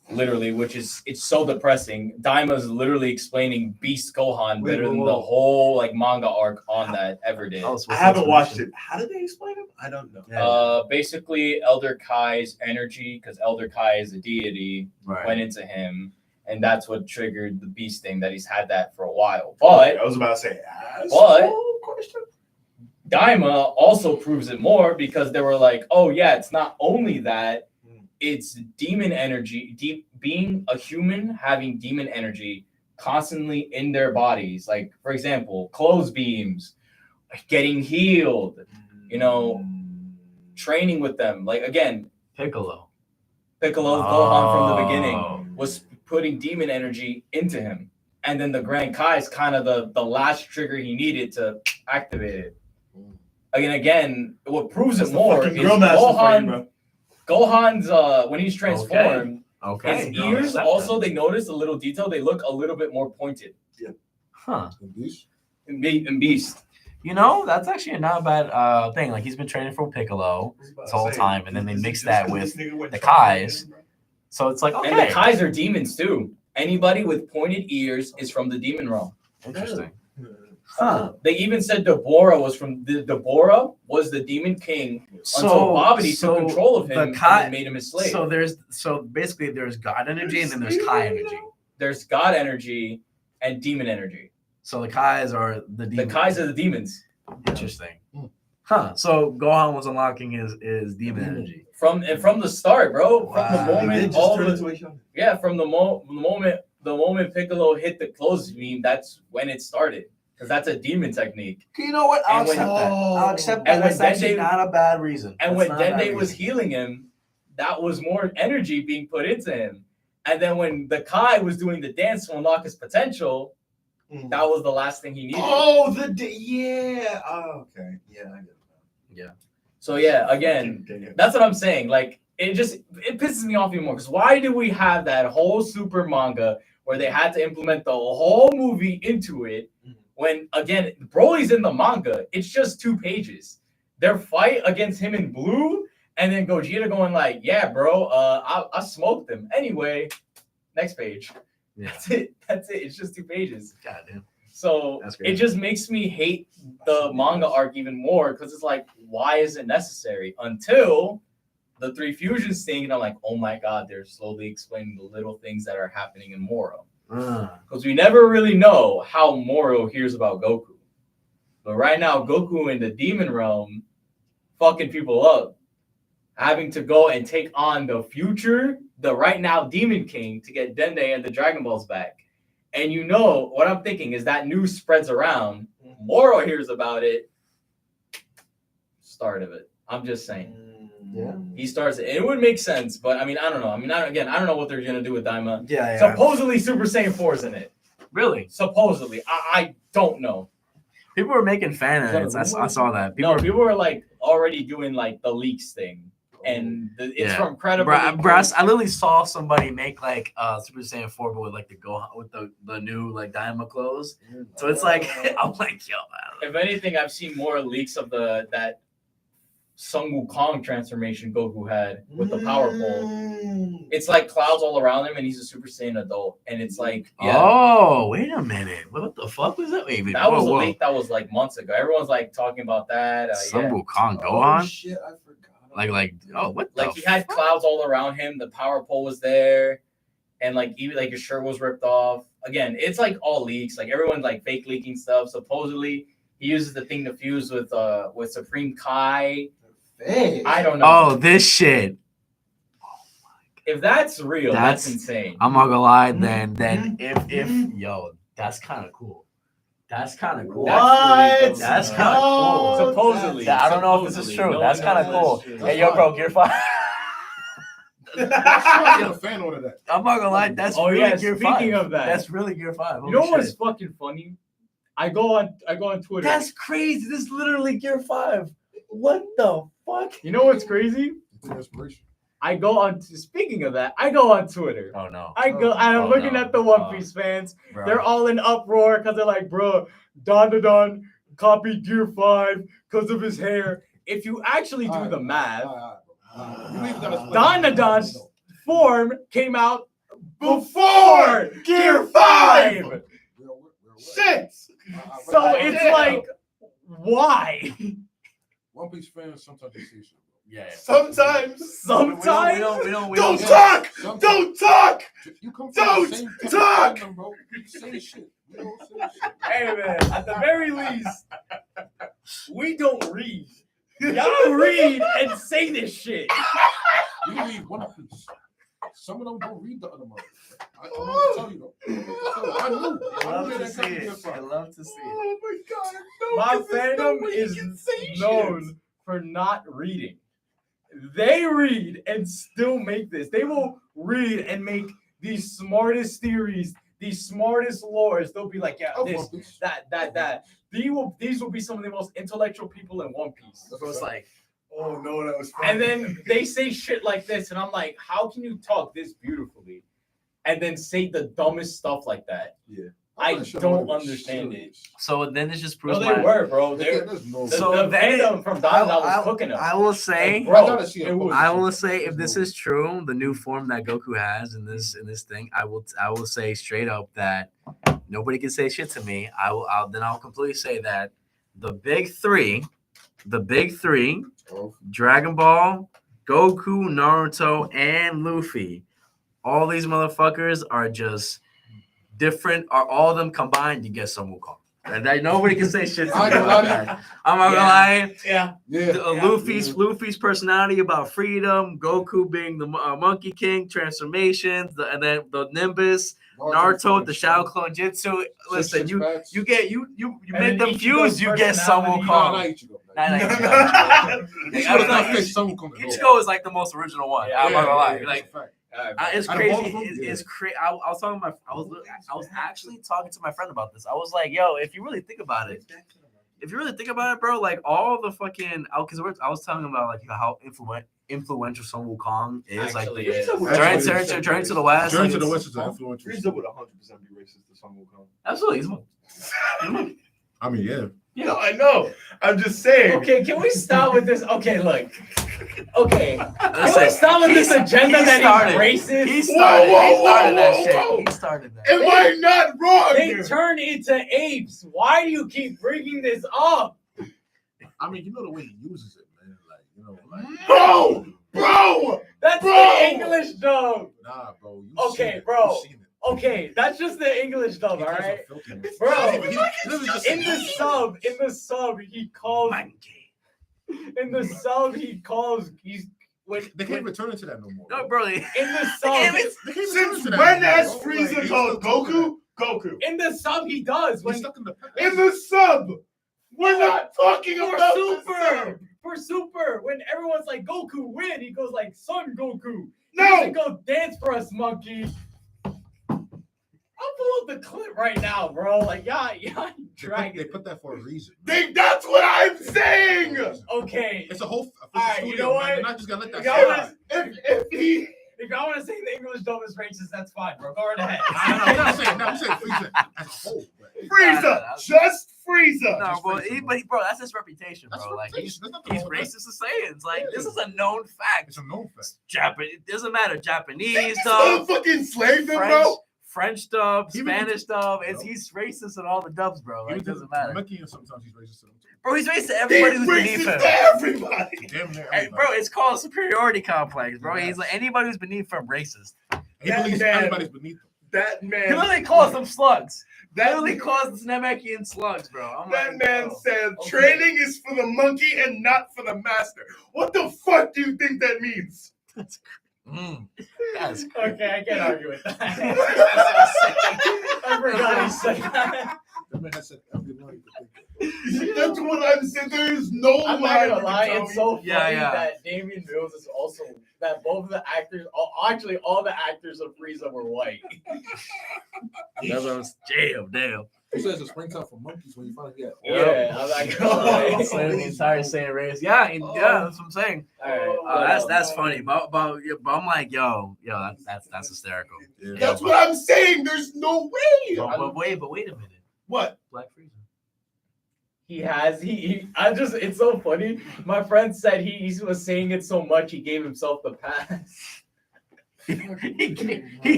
Literally, which is it's so depressing. Daima's literally explaining Beast Gohan better than the whole like manga arc on that ever did. Oh, so I what's haven't the watched explanation? it. How did they explain it? I don't know. Basically, Elder Kai's energy, because Elder Kai is a deity, Right. went into him, and that's what triggered the Beast thing. That he's had that for a while. But I was about to say, question. Daima also proves it more because they were like, oh yeah, it's not only that, it's demon energy, being a human having demon energy constantly in their bodies. Like, for example, clothes beams, getting healed, you know, training with them. Like, again, Piccolo's Gohan from the beginning was putting demon energy into him. And then the Grand Kai is kind of the last trigger he needed to activate it. again, what proves That's it the more fucking is grill master for you, Gohan. bro. Gohan's when he's transformed, Okay. his I'll ears accept also that. they noticed a little detail. They look a little bit more pointed Huh. in Beast. You know, that's actually a not bad thing. Like he's been training for Piccolo this whole time, and then they mix that with the Kais. So it's like, okay. And the Kais are demons too. Anybody with pointed ears is from the demon realm. Interesting. Huh. They even said Deborah was from Deborah was the demon king until Babidi took control of him and made him his slave. So basically there's God energy and then there's Kai energy. There's God energy and demon energy. So the Kais are the demons. The Kais are the demons. Interesting. Huh. So Gohan was unlocking his demon energy. From the start, bro. From the moment from the moment Piccolo hit the close beam, that's when it started. Because that's a demon technique. You know what? I'll And when- accept that. I'll accept that. and when That's actually Dende- not a bad reason. And That's when not a bad Dende was reason. healing him, that was more energy being put into him. And then when the Kai was doing the dance to unlock his potential, that was the last thing he needed. Oh, yeah. Oh, okay. Yeah, I get it. Yeah. So yeah, again, that's what I'm saying. Like it pisses me off even more. Because why do we have that whole super manga where they had to implement the whole movie into it? When again, Broly's in the manga, it's just 2 pages. Their fight against him in blue, and then Gogeta going like, "Yeah, bro, I smoked him." Anyway, next page. Yeah. That's it. It's just 2 pages. Goddamn. So it just makes me hate the manga arc even more because it's like, why is it necessary? Until the 3 fusions thing, and I'm like, oh my god, they're slowly explaining the little things that are happening in Moro. Because we never really know how Moro hears about Goku. But right now, Goku in the demon realm fucking people up, having to go and take on the future, the right now Demon King to get Dende and the Dragon Balls back. And you know what I'm thinking is that news spreads around. Moro hears about it. Start of it. I'm just saying. Yeah. He starts it. It would make sense, but I mean, I don't know. I mean, I don't know what they're gonna do with Daima. Yeah. Supposedly Super Saiyan 4 is in it. Really? Supposedly. I don't know. People were making fan edits. I saw that. People were like already doing like the leaks thing. And it's from Credible. I literally saw somebody make like Super Saiyan 4 but with like the Gohan with the new like Daima clothes. So it's like I'm like, yo, man. If anything, I've seen more leaks of that Sun Wukong transformation Goku had with the power pole. It's like clouds all around him, and he's a Super Saiyan adult. And it's like, oh, wait a minute, what the fuck was that? Wait, that was a leak that was like months ago. Everyone's like talking about that. Sun Wukong Gohan. Oh shit, I forgot. What? Like he had clouds all around him. The power pole was there, and like even like his shirt was ripped off. Again, it's like all leaks. Like everyone's like fake leaking stuff. Supposedly he uses the thing to fuse with Supreme Kai. Hey. I don't know. Oh, this shit. If that's real, that's insane. I'm not gonna lie. Then if yo, that's kind of cool. That's kind of cool. What? That's kind of cool. Supposedly. I don't know if this is true. That's kind of cool. Hey, yo, bro, Gear 5. Get a fan order that. I'm not gonna lie. That's really Gear 5. Speaking of that, that's really Gear 5. You know what's fucking funny? I go on Twitter. That's crazy. This is literally Gear 5. What the fuck? You know what's crazy? Inspiration. Speaking of that, I go on Twitter. Oh no. I'm looking at the One Piece fans. Bro. They're all in uproar because they're like, bro, DADADAN copied Gear 5 because of his hair. If you actually do the math, DADADAN's form came out before Gear 5. Shit. So it's like, why? One Piece fans sometimes they see shit. Yeah. Sometimes. We Don't talk. Don't talk. You come Don't from the same talk! fandom, bro. You say shit. You don't say shit. Hey man, at the very least, we don't read. Y'all read and say this shit. We read One Piece. Some of them don't read the other ones. I'm gonna tell you though. I knew. I love to see it. I love to see it. Oh my god. No, My 'cause there's no fandom way you is can say known shit. for not reading. They read and still make this. They will read and make the smartest theories the smartest lords, they'll be like, yeah, Of this, One Piece. that. These will be some of the most intellectual people in One Piece. So it's like, Oh no, that was funny. And then they say shit like this, and I'm like, how can you talk this beautifully and then say the dumbest stuff like that? Yeah. I don't understand it. so then it just proves No, they were, bro. There's no. So the then- fandom from Don was cooking them. I will say, Like, bro, I gotta see it. it was- I will say, if There's this no- is true, the new form that Goku has in this thing, I will say straight up that nobody can say shit to me. I'll completely say that the big three, Oh, Dragon Ball, Goku, Naruto, and Luffy, all these motherfuckers are just different. Are all of them combined? You get Sun Wukong. And nobody can say shit to me about that. I'm not gonna lie. Yeah. yeah. Luffy's personality about freedom, Goku being the Monkey King, transformations, and then the Nimbus, Naruto, the Shao Clone Jutsu. Listen, you make then them Ichigo's fuse, you get Sun personality. Wukong. Ichigo is like the most original one. I'm not gonna lie. Like it's Out of all crazy. of them, It's crazy. I was talking to I was actually talking to my friend about this. I was like, yo, if you really think about it, bro, like all the fucking because I was telling him about like how influential Sun Wukong is. Actually, like is. Journey to the West. Journey like, to the it's- West is influential. Frieza would 100% be racist to Sun Wukong. Absolutely. He's I mean, yeah. No, I know. I'm just saying. Okay, can we stop with this? Okay, look. Okay. Can we Listen, stop with this agenda that started- he's racist? He started that whoa, shit. whoa. He started that. Am I not wrong? They turn into apes. Why do you keep bringing this up? I mean, you know the way he uses it, man. Like, you know, like. Bro! That's Bro! the English dub. Nah, bro. You Okay, seen it. bro. You seen it. Okay, that's just the English dub, He all calls him right? filthy, man. Bro, He literally just in the said- sub, he calls. In the sub, he calls. He's when They can't return into that no more. No, bro. in the sub. They can't return Since to that when no more, has bro. Frieza Like, called he's still doing Goku? In the sub, he does. that. When He's stuck in the past. In the sub! We're not talking for about the super, sub. for super, when everyone's like Goku win, he goes like Son Goku. No! You go dance for us, monkey. I'll pull up the clip right now, bro. Like, yeah, They put that for a reason. That's what I'm saying! Okay. It's a whole. Alright, you know what? They're not just gonna let that Y'all slide. If y'all want to say the English dub is racist, that's fine, bro. Go right ahead. I'm not saying. No, I'm saying Frieza as a whole. But Frieza, just Frieza. No, Just bro, Frieza, bro, that's his reputation, that's bro. Like he's reputation. There's nothing wrong with that. racist to say it. It's like this Yeah. is a known fact. It's a known fact. Japanese, it doesn't matter. Japanese This dub, motherfucking slave them, French, bro. French dub, Even Spanish dub. It's Nope. he's racist in all the dubs, bro. Like it doesn't matter. Mickey, sometimes he's racist to them too. Bro, he's racist to He's everybody who's beneath racist him. to everybody. Damn near Hey, bro, everybody. it's called superiority complex, bro. Yes. He's like anybody who's beneath him racist. He believes man. everybody's beneath him. That He man. literally calls them slugs. That Literally calls the Namekian slugs, bro. I'm That like, man bro. said Okay. training is for the monkey and not for the master. What the fuck do you think that means? That's Okay, I can't argue with that. I forgot he said that. That man has said every line you could think of. That's what I'm saying. There is no I'm not line gonna you can lie, tell it's me. so funny Yeah. that Damian Mills is also that both of the actors, actually all the actors of Frieza were white. That's what I'm damn. He says it's springtime for monkeys when you finally get. Yeah, I'm like, Oh, Saying the entire Saiyan race. Yeah, that's what I'm saying. Alright, That's funny. But I'm like, yo, that's hysterical. Yeah. That's what I'm saying. There's no way. But wait a minute. What? Black Frieza. it's so funny. My friend said he was saying it so much he gave himself the pass. he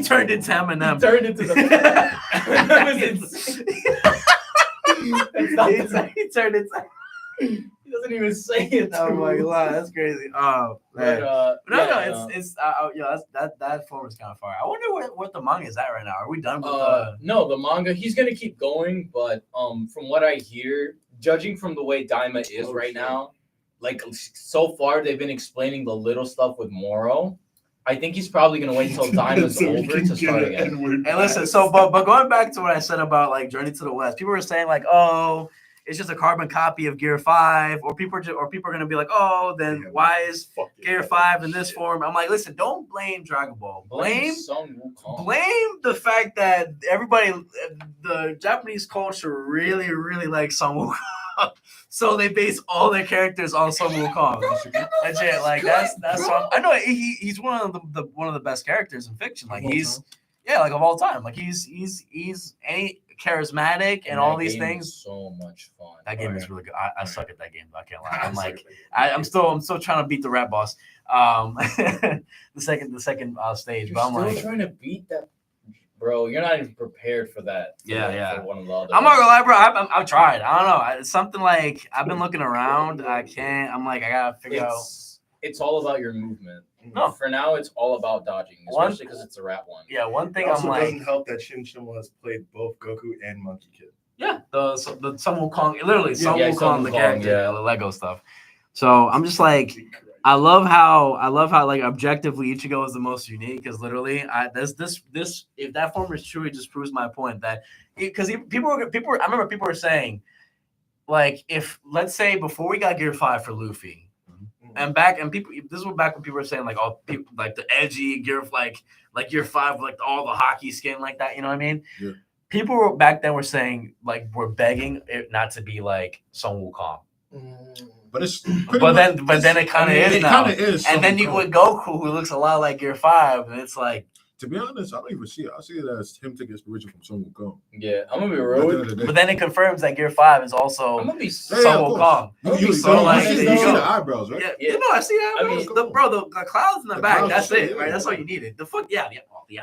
turned into Eminem. He turned into the Eminem is insane. It's not the same. He turned into. He doesn't even say it. Oh my too. god, that's crazy. Oh But, man. That form is kind of far. I wonder what the manga is at right now. Are we done with no, the manga, he's gonna keep going, but from what I hear, judging from the way Daima is Oh, right shit. now, like so far they've been explaining the little stuff with Moro. I think he's probably gonna wait until Daima's So we over can to start get an again. N-word Hey, listen. pass. So, but going back to what I said about like Journey to the West, people were saying like, oh, it's just a carbon copy of Gear 5, or people are gonna be like, oh, then why is Gear 5 in this form? I'm like, listen, don't blame Dragon Ball. Blame the fact that everybody, the Japanese culture really, really likes Sun Wukong. So they base all their characters on Sun Wukong. Legit, like that's I know he's one of the best characters in fiction. Like he's like of all time. Like he's charismatic and all these things. So much fun. That game is really good. I suck at that game, but I can't lie. I'm like I'm still trying to beat the rat boss. The second stage, but I'm still like trying to beat that. Bro, you're not even prepared for that. Yeah. For one of the other I'm not gonna lie, bro. I've tried. I don't know. It's something like I've been looking around. I can't. I'm like I gotta figure out. It's all about your movement. No. For now, it's all about dodging, especially because it's a rat one. Yeah, one thing It also I'm like. doesn't help that Shin has played both Goku and Monkey Kid. Yeah, the Sun Wukong, literally Sun Sun Wukong, the Wukong, character, the Lego stuff. So I'm just like. I love how like objectively Ichigo is the most unique because literally this if that form is true, it just proves my point that because people I remember people were saying like if let's say before we got Gear 5 for Luffy and people this was back when people were saying like all people like the edgy Gear like Gear 5 like all the hockey skin like that, you know what I mean? Yeah. People were back then were saying like we're begging it not to be like Sun Wukong. But it's but then it kind of is now. It is and then you with Goku, who looks a lot like Gear 5, and it's like. To be honest, I don't even see it. I see it as him taking inspiration from Sun Wukong. Yeah, I'm gonna be real. But then it confirms that Gear 5 is also I'm gonna be Sun Wukong. You see the eyebrows, right? Yeah, you know, I see that. I mean, the clouds in the back. clouds, That's it, yeah. right? That's all you needed. The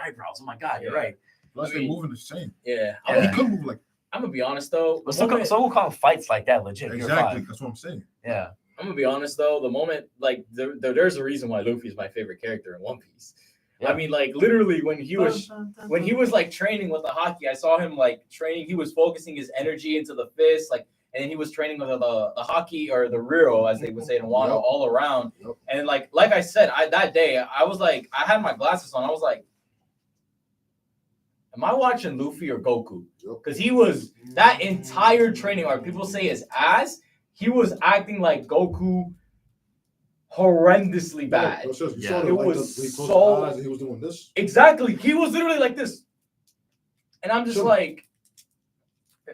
eyebrows. Oh my God, you're right. Plus, they're moving the same. Yeah, He could move like. I'm gonna be honest though. But Sun Wukong fights like that, legit. Exactly, that's what I'm saying. Yeah. I'm gonna be honest though. The moment like there's a reason why Luffy is my favorite character in One Piece. Yeah. I mean, like literally when he was like training with the hockey, I saw him like training. He was focusing his energy into the fist, like, and then he was training with the hockey or the Riro, as they would say in Wano, all around. Yep. And like I said, that day I was like, I had my glasses on. I was like, am I watching Luffy or Goku? Because he was that entire training arc. People say his ass. He was acting like Goku horrendously bad. Yeah, it was so. He was doing this. Exactly. He was literally like this. And I'm just like,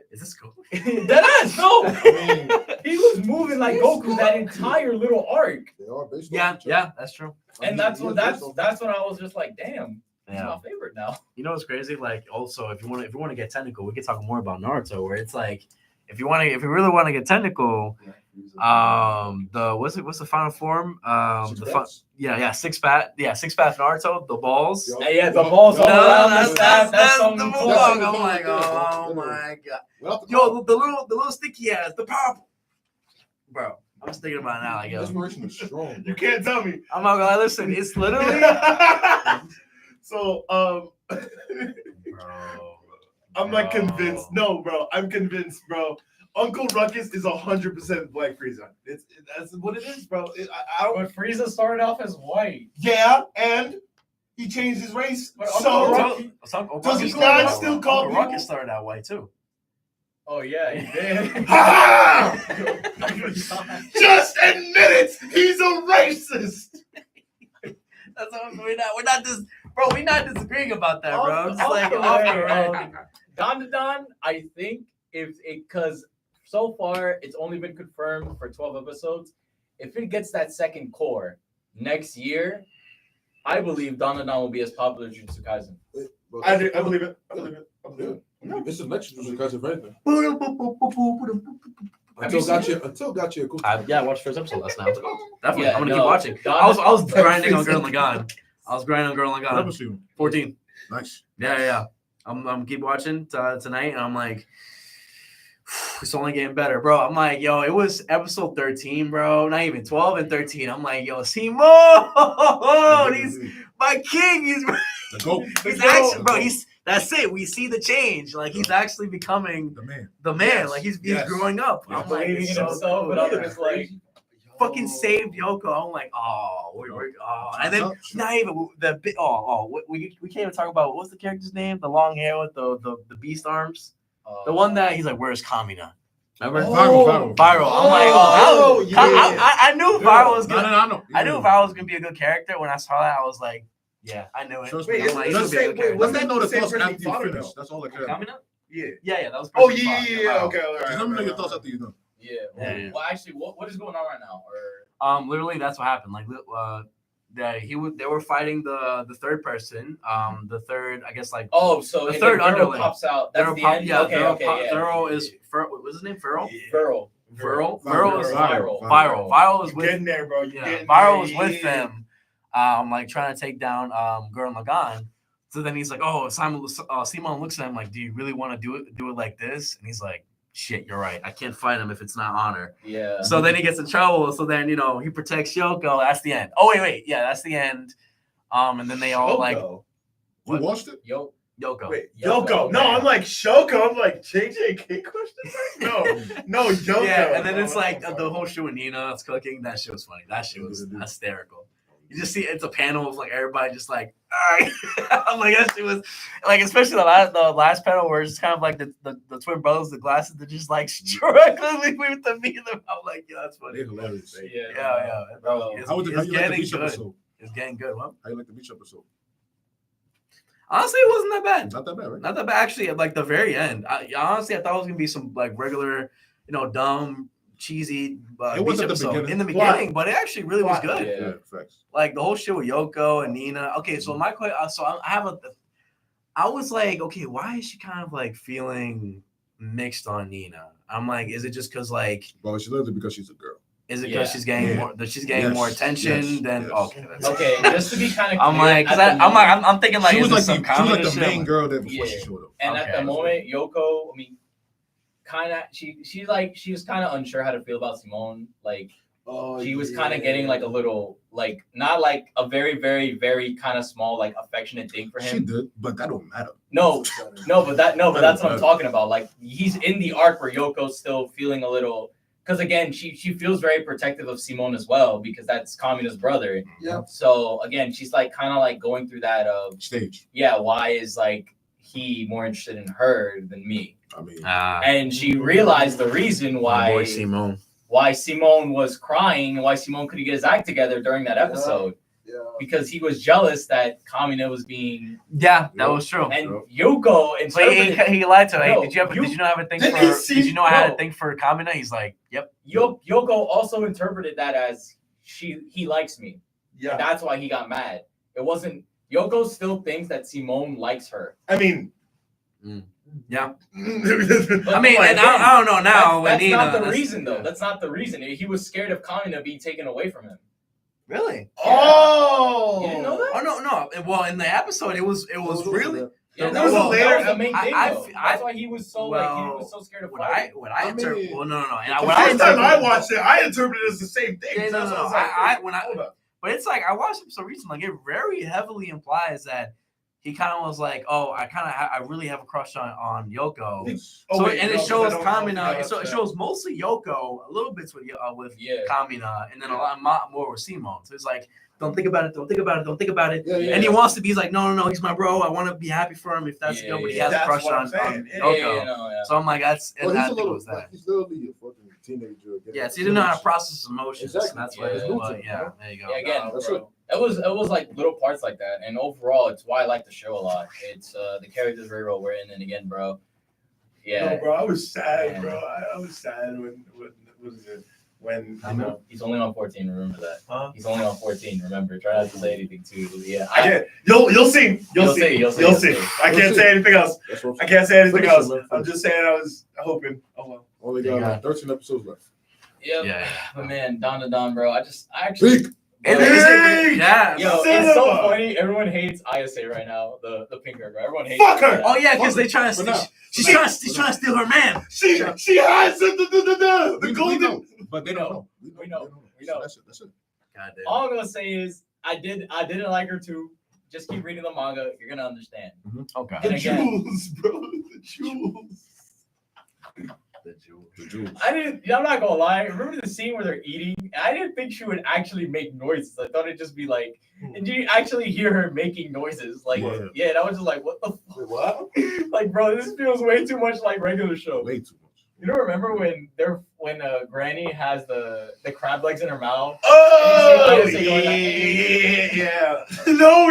is this Goku? That ass, no. I mean, he was moving like Goku that entire little arc. They are based yeah, that's true. And that's when I was just like, damn. He's Yeah. my favorite now. You know what's crazy? Like, also, if you want to get technical, we could talk more about Naruto, where it's like, if you really want to get technical, what's the final form? Six path Naruto, the balls. Yeah, the balls. That's the the Wukong. I'm like, oh my God, yo, the little sticky ass, the purple, bro. I'm just thinking about it now. Like, yo, Inspiration is strong. You can't tell me. I'm not gonna listen. It's literally. So, I'm like convinced. No, bro, I'm convinced, bro. Uncle Ruckus is 100% Black Frieza. That's what it is, bro. I don't. But Frieza started off as white. Yeah, and he changed his race. But Does he not still call Uncle Ruckus started out white too. Oh yeah, he did. Just admit it. He's a racist. That's what we're not disagreeing about that, bro. I'm just like DADADAN, I think because so far it's only been confirmed for 12 episodes. If it gets that second core next year, I believe DADADAN will be as popular as Jujutsu Kaisen. I believe it. This is next Jujutsu Kaisen, right? Have you seen Until got you. I watched the first episode last night. Definitely, Yeah, I'm gonna no, keep watching. I was grinding on Gurren Lagann. 14. Nice. Yeah. I'm keep watching tonight, and I'm like, it's only getting better, bro. I'm like, yo, it was episode 13, bro. Not even 12 and 13. I'm like, yo, Simo, he's my king. He's actually, bro. That's it. We see the change. Like he's actually becoming the man. Yes. Like he's growing up. Yeah. I'm like, believing in so himself, cool. but others like fucking saved Yoko. I'm like, and then not even the big. We can't even talk about what's the character's name? The long hair with the beast arms. The one that he's like, where's Kamina? Remember? Viral. Viral. I'm like, Oh, yeah. I knew Viral was gonna. No. I knew Viral was gonna be a good character. When I saw that, I was like, yeah, I knew it. Trust Wait, me. I'm like, it's he's the gonna be a same- good character. wait, Let me know the Same thoughts person after you fought him, finish. though. That's all I care Coming about. up? Yeah. Yeah, that was. Oh Person yeah, Five. yeah, yeah. Okay, all right. Just let me know your all thoughts right. after you're done. Yeah. Yeah. Well, actually, what is going on right now? Literally, that's what happened. Like, they were fighting the third person. The third, I guess, like. Oh, so The if third Thurl underling. pops out. That's Thurl the pop- end. Yeah, Okay, Thurl is. What's his name? Thurl. Thurl. Thurl is Viral. Viral is You with. getting there, bro? You Yeah, getting Viral there, is with yeah. them, like trying to take down Gurren Lagann. So then he's like, "Oh, Simon looks at him like, do you really want to do it like this?" And he's like, "Shit, you're right. I can't fight him if it's not honor." Yeah. So then he gets in trouble. So then he protects Yoko. That's the end. Oh wait, yeah, that's the end. And then they all like Shoko. You What? watched it? Yoko. Wait, Yoko, Yoko. No, yeah. I'm like Shoko. I'm like JJK question mark? No, Yoko. Yeah, and then it's Oh, like I'm the whole show with Nina's cooking. That shit was funny. That shit was hysterical. You just see it's a panel of like everybody just like, all right. I'm like, that shit was like, especially the last panel where it's kind of like the twin brothers, the glasses, they're just like struggling with the meat. I'm like, yeah, that's funny. They're hilarious. Yeah. Bro, It's, How you it's like the getting beach good. episode? It's getting good. What? How you like the beach episode? Honestly, it wasn't that bad. Not that bad, right? Not that bad. Actually, at like the very end, I thought it was gonna be some like regular, dumb, cheesy It was beach at the episode beginning. in the Why? beginning, but it actually really was Why? good. Yeah. Facts. Like the whole shit with Yoko and Nina. Okay, so my question, I was like, okay, why is she kind of like feeling mixed on Nina? I'm like, is it just because like, Well, she loves it because she's a girl. is it because Yeah. she's getting Yeah. more, that she's getting more Yes, attention yes, than yes. okay? That's, Okay, just to be kind of. I'm like, I'm thinking like, She was is like this some she was like comedy the shit? main girl that before Yeah. she showed up. And at Okay. the moment, Yoko, I mean, kind of, she was kind of unsure how to feel about Simone. Like, Oh, she was kind of getting like a little, like, not like a very, very, very kind of small, like, affectionate thing for She him. did, but that don't matter. No, but that's what I'm talking about. Like, he's in the arc where Yoko's still feeling a little, because again, she feels very protective of Simone as well because that's Kamina's brother. Yeah. So again, she's like kind of like going through that of, Stage. yeah, why is like he more interested in her than me? I mean, And she realized the reason my boy why Simone was crying and why Simone couldn't get his act together during that episode. Yeah. Because he was jealous that Kamina was being, Yeah, that was true. and Yoko But he lied to her. Hey, No, did you not have a thing Did for? he see- Did you know I had No. a thing for Kamina? He's like, yep. Yoko also interpreted that as he likes me. Yeah. And that's why he got mad. It wasn't, Yoko still thinks that Simone likes her. I mean, Yeah. I I mean, and I don't know now. That's Nina, not the that's- reason though. That's not the reason. He was scared of Kamina being taken away from him. Really? Oh, You didn't know that? Oh no. Well, in the episode, it was really. Yeah, There was a that later- was the main thing I- though. I- That's why he was so like he well, was so scared of What fighting. I I interpret. mean, Well, no. And The what I first time I interpret- watched it, I interpreted it as the same thing. Yeah, no, That's no, what no. was like, when I- hold up. But it's like I watched it for some reason. Like it very heavily implies that he kind of was like, "Oh, I really have a crush on Yoko." Oh, So wait, and no, it 'cause shows I don't know if Kamina. you So it got shows mostly Yoko, a little bits with Yeah. Kamina, and then a lot more with Simone. So it's like, don't think about it. Don't think about it. Don't think about it. Yeah, yeah. And he wants to be. He's like, no. He's my bro. I want to be happy for him if that's Yeah, but he yeah, has a that's crush what I'm on saying. Yeah, Yoko. no, yeah. So I'm like, that's and Well, I he's a think it little, was that. he's literally a fucking teenager. getting Yeah, so he didn't know how to process his emotions. Exactly. That's why. Yeah. It's but yeah, there you go. Yeah, again, That's bro, it was like little parts like that, and overall, it's why I like the show a lot. It's the characters very well written, and again, bro, yeah, No, bro, I was sad, Man. bro. I was sad when was it? When you know, he's only on 14. Remember that. huh? He's only on 14. Remember, try not to say anything too. Yeah, I can't. You'll see. You'll see. You'll see. You'll see. I You'll can't see. say anything else. That's what I can't say anything Finish it, else. man. I'm just saying I was hoping. Oh well. Only Yeah. got like 13 episodes left. Yep. Yeah. But man, DADADAN, bro, I actually. Peak. And Hey! is it, yeah. Yo, it's Cinema! so funny. Everyone hates Ayase right now. The pink girl. Everyone hates. Fuck her! Oh yeah, because they trying to But steal. now- She's trying to steal her man. She has the We golden. know, but they We don't know. know. We know. We So know. That's it. God damn. All I'm gonna say is I didn't like her too. Just keep reading the manga. You're gonna understand. Okay. The And again- jewels, bro. The jewels. The jewel. The Jews. I'm not gonna lie. Remember the scene where they're eating? I didn't think she would actually make noises. I thought it'd just be like, and you actually hear her making noises. Like, Yeah. yeah, and I was just like, what the fuck? What? Like, bro, this feels way too much like regular show. Way too much. You don't remember when Granny has the crab legs in her mouth? Oh, You see Isaac going yeah. No,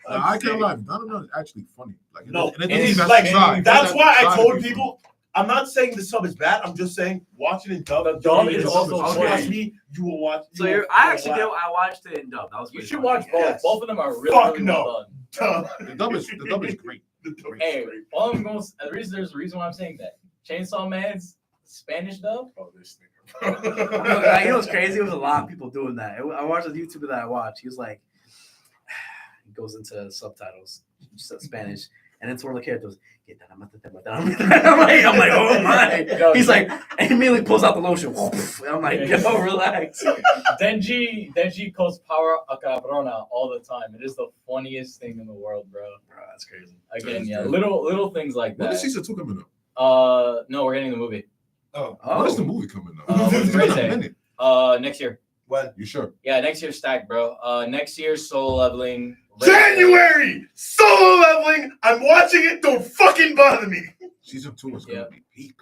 I can't lie. DADADAN is actually funny. Like, No, and it it's doesn't even like try. that's why I Try to told be people. I'm not saying the sub is bad. I'm just saying watching it dub. The dub is is also trust funny. me, you will watch. So you will I actually laugh. I watched it in dub. That was You pretty should funny. watch both. Yes. Both of them are really, Fuck really no. well done. The dub is great. The dub is Hey, great. all I'm going. There's a reason why I'm saying that. Chainsaw Man's Spanish dub. Oh, this nigga. Like, you know what's crazy? There was a lot of people doing that. I watched a YouTuber that I watched. He was like, he goes into subtitles, Spanish, and it's one of the characters. I'm like, oh my. He's like, and immediately pulls out the lotion. I'm like, yo, relax. Denji calls power a cabrona all the time. It is the funniest thing in the world, bro. Bro, that's crazy. Again, That is yeah, good. little things like When that. is season 2 coming up? No, we're getting the movie. Oh, When is the movie coming up? When's It's the been a birthday? minute. Next year. when? You sure? Yeah, next year's stacked, bro. Next year's Solo Leveling. January solo leveling. I'm watching it. Don't fucking bother me. Season 2 is gonna Yeah. be peak.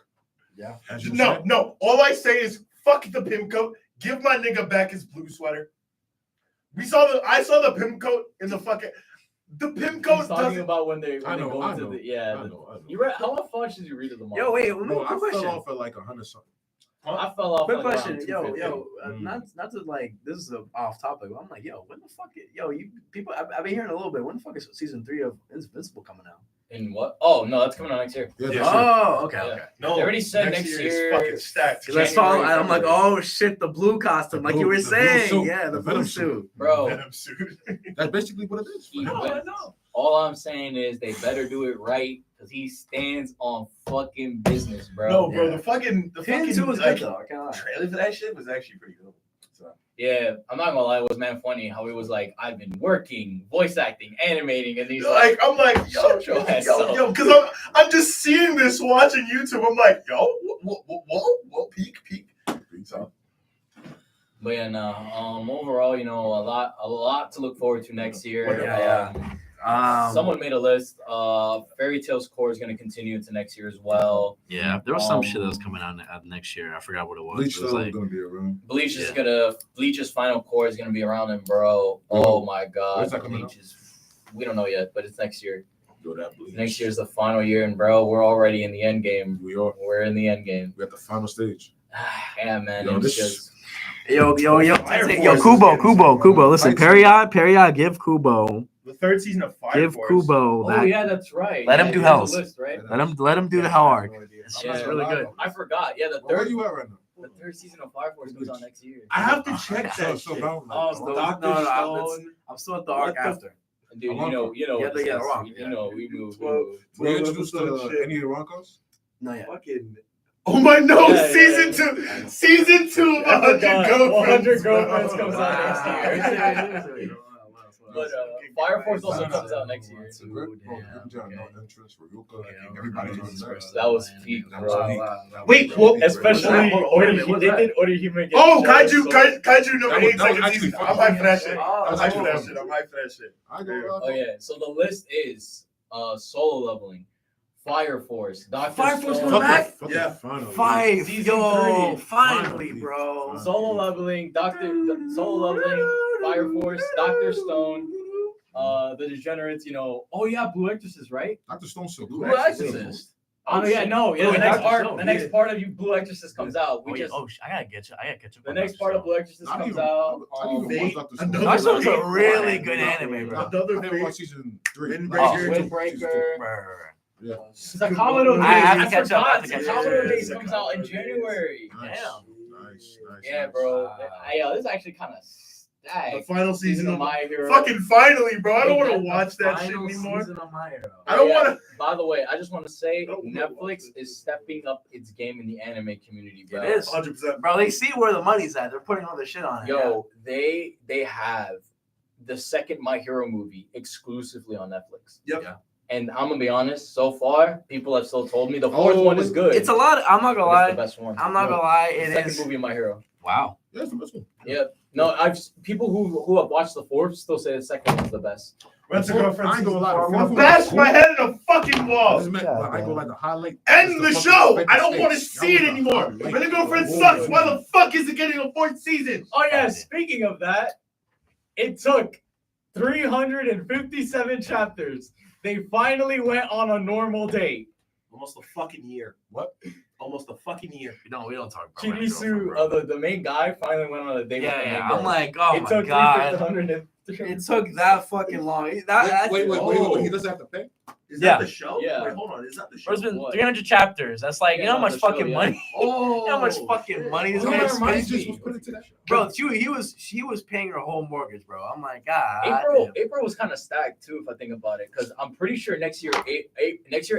Yeah. As you No, said. no. All I say is fuck the pimp coat. Give my nigga back his blue sweater. I saw the pimp coat in the fucking. The pimp coat He's talking doesn't. about when they I go know. into the yeah. I know. You read how much did you read of the manga? Yo, wait, No, one I question. fell off at like 100 something. I fell off. Quick like question, around yo, 250. not to like this is off topic, but I'm like, yo, when the fuck, you people, I've been hearing a little bit. When the fuck is season 3 of Invincible coming out? In what? Oh no, that's coming out next year. Yeah, Yeah. that's it. Oh, okay, Yeah. okay. No, They already said next is year- fucking stacked. Because I saw, January, I'm like, February. oh shit, the blue costume, The like blue- you were the blue saying, suit, yeah, the the blue Venom suit. Bro, Venom suit. That's basically what it is. He- No, I know. all I'm saying is they better do it right because he stands on fucking business, bro. No, bro, Yeah. the fucking Season 2 was like, good though, I can't lie. trailer for that shit was actually pretty good. So. Yeah, I'm not gonna lie, it was man funny how he was like, I've been working, voice acting, animating, and he's Like I'm like, yo, Shut your ass yo, up. yo, because I'm just seeing this watching YouTube. I'm like, yo, whoa, peak. So But yeah, no. Overall, you know, a lot to look forward to next year. Yeah. Someone made a list. Fairy Tail's core is going to continue into next year as well. Yeah, there was some Um, shit that was coming out next year. I forgot what it was. Bleach It was is like, gonna be around. Bleach's final core is gonna be around him, bro. Oh my god, When's that coming out? we don't know yet, but it's next year. Yo, that Bleach. Next year's the final year, and bro, we're already in the end game. We are. We're in the end game. We're at the final stage. Yeah, man. Yo, it's this- just yo, Fire yo, Force is Kubo, getting Kubo. Listen, Fight Period, give Kubo, the third season of Fire give Force. Kubo oh that. yeah, that's right. Let him Yeah, do there's a Hells. list, right? Let him do the hell arc. Yeah. That's really good. I forgot. Yeah, the Where are third you at right now? the third season of Fire Force goes on next year. I have to check So- that so shit. about, like, Oh, Dr. no, Stone. I'm still at the What arc the- after. Dude, Aronco. you know, Yeah, what this yeah, is. Aronco, You know, we move. We Well, move. Were you Well, introduced episode to shit. any Roncos? No, yeah. Fucking. Oh my no! Yeah, season yeah. 2, season 2 of I 100 forgot. Girlfriends. 100 Girlfriends comes out next year. But Fire Force also comes out next year. It's a great bro. okay. No entrance for Ryuka. I think everybody knows that. That was peak, That bro. was peak. Wait, well, Especially What's that? they did Order Human. Oh, Kaiju number That was 8 second actually season. fun. I'm hyped for that shit. Oh, I'm that's hyped for that cool. shit. I'm hyped for that shit. I go. Oh yeah. So the list is Solo Leveling, Fire Force, Doctor Fire Force Stone, coming back? Yeah. Five, Season yo, 3. finally, bro. Solo Leveling, Solo Leveling, Fire Force, Doctor Stone, the Degenerates. You know. Oh yeah, Blue Exorcist, right? Dr. Stone's so Blue cool. Exorcist. Oh yeah, no, yeah. Oh, The yeah, next Dr. part, Stone, the next yeah. part of you Blue Exorcist comes out. We just I gotta get you. I gotta catch up. the next part of Blue Exorcist Not comes even- out. I didn't even watch Dr. Stone. Another Dr. Stone's a fake really one. good anime, bro. I Another didn't fake. watch season 3. Windbreaker. Windbreaker. Yeah. Sakamoto I have Days. to catch up, I have to catch up. Sakamoto Days Yeah, comes out in Sakamoto Days. January. Nice. Damn. Nice. Yeah, nice. bro. Wow. This is actually kind of The stacked. final season of My Hero. Fucking finally, bro. I don't want to Hey, watch that shit Final anymore. season of My Hero. I don't Yeah, want to. By the way, I just want to say Don't wanna watch Netflix it. is stepping up its game in the anime community, bro. It is. 100%. Bro, they see where the money's at. They're putting all their shit on it. Yo, they have the second My Hero movie exclusively on Netflix. Yep. Yeah. And I'm gonna be honest, so far, people have still told me the fourth one is good. It's a lot. I'm not but gonna it's the lie. best one. I'm not gonna lie. The It second is. movie of My Hero. Wow. Yeah, it's the best one. Yeah. No, I've people who have watched the fourth still say the second one's the best. Rent a Girlfriend I ain't season gonna lie, 4. I'm gonna the bash fourth- my head in a fucking wall. This man, I ain't gonna lie, the highlight. End is the fucking show. Fenton I don't want to State. see That it was the anymore. highlight Rent a Girlfriend of the sucks. whole Why the season. fuck is it getting a 4th season? Oh yeah, speaking of that, it took 357 chapters. They finally went on a normal date. Almost a fucking year. What? Almost a fucking year. We don't talk about Rent a Chirisu, Girlfriend, bro. the main guy, finally went on a date with the main Yeah, girl. I'm like, oh it my took god, 300. it took that fucking long. That's, Wait, Oh. he doesn't have to pay? Is Yeah. that the show? Yeah. Wait, hold on. Is that the show? There's been What? 300 chapters. That's like, you know how Yeah, much the show, fucking yeah. money, Oh, you know how much fucking money this Oh, man yeah, spent? reminds me. Was put into that. Bro, she was paying her whole mortgage, bro. I'm like, God. April was kind of stacked too, if I think about it, because I'm pretty sure next year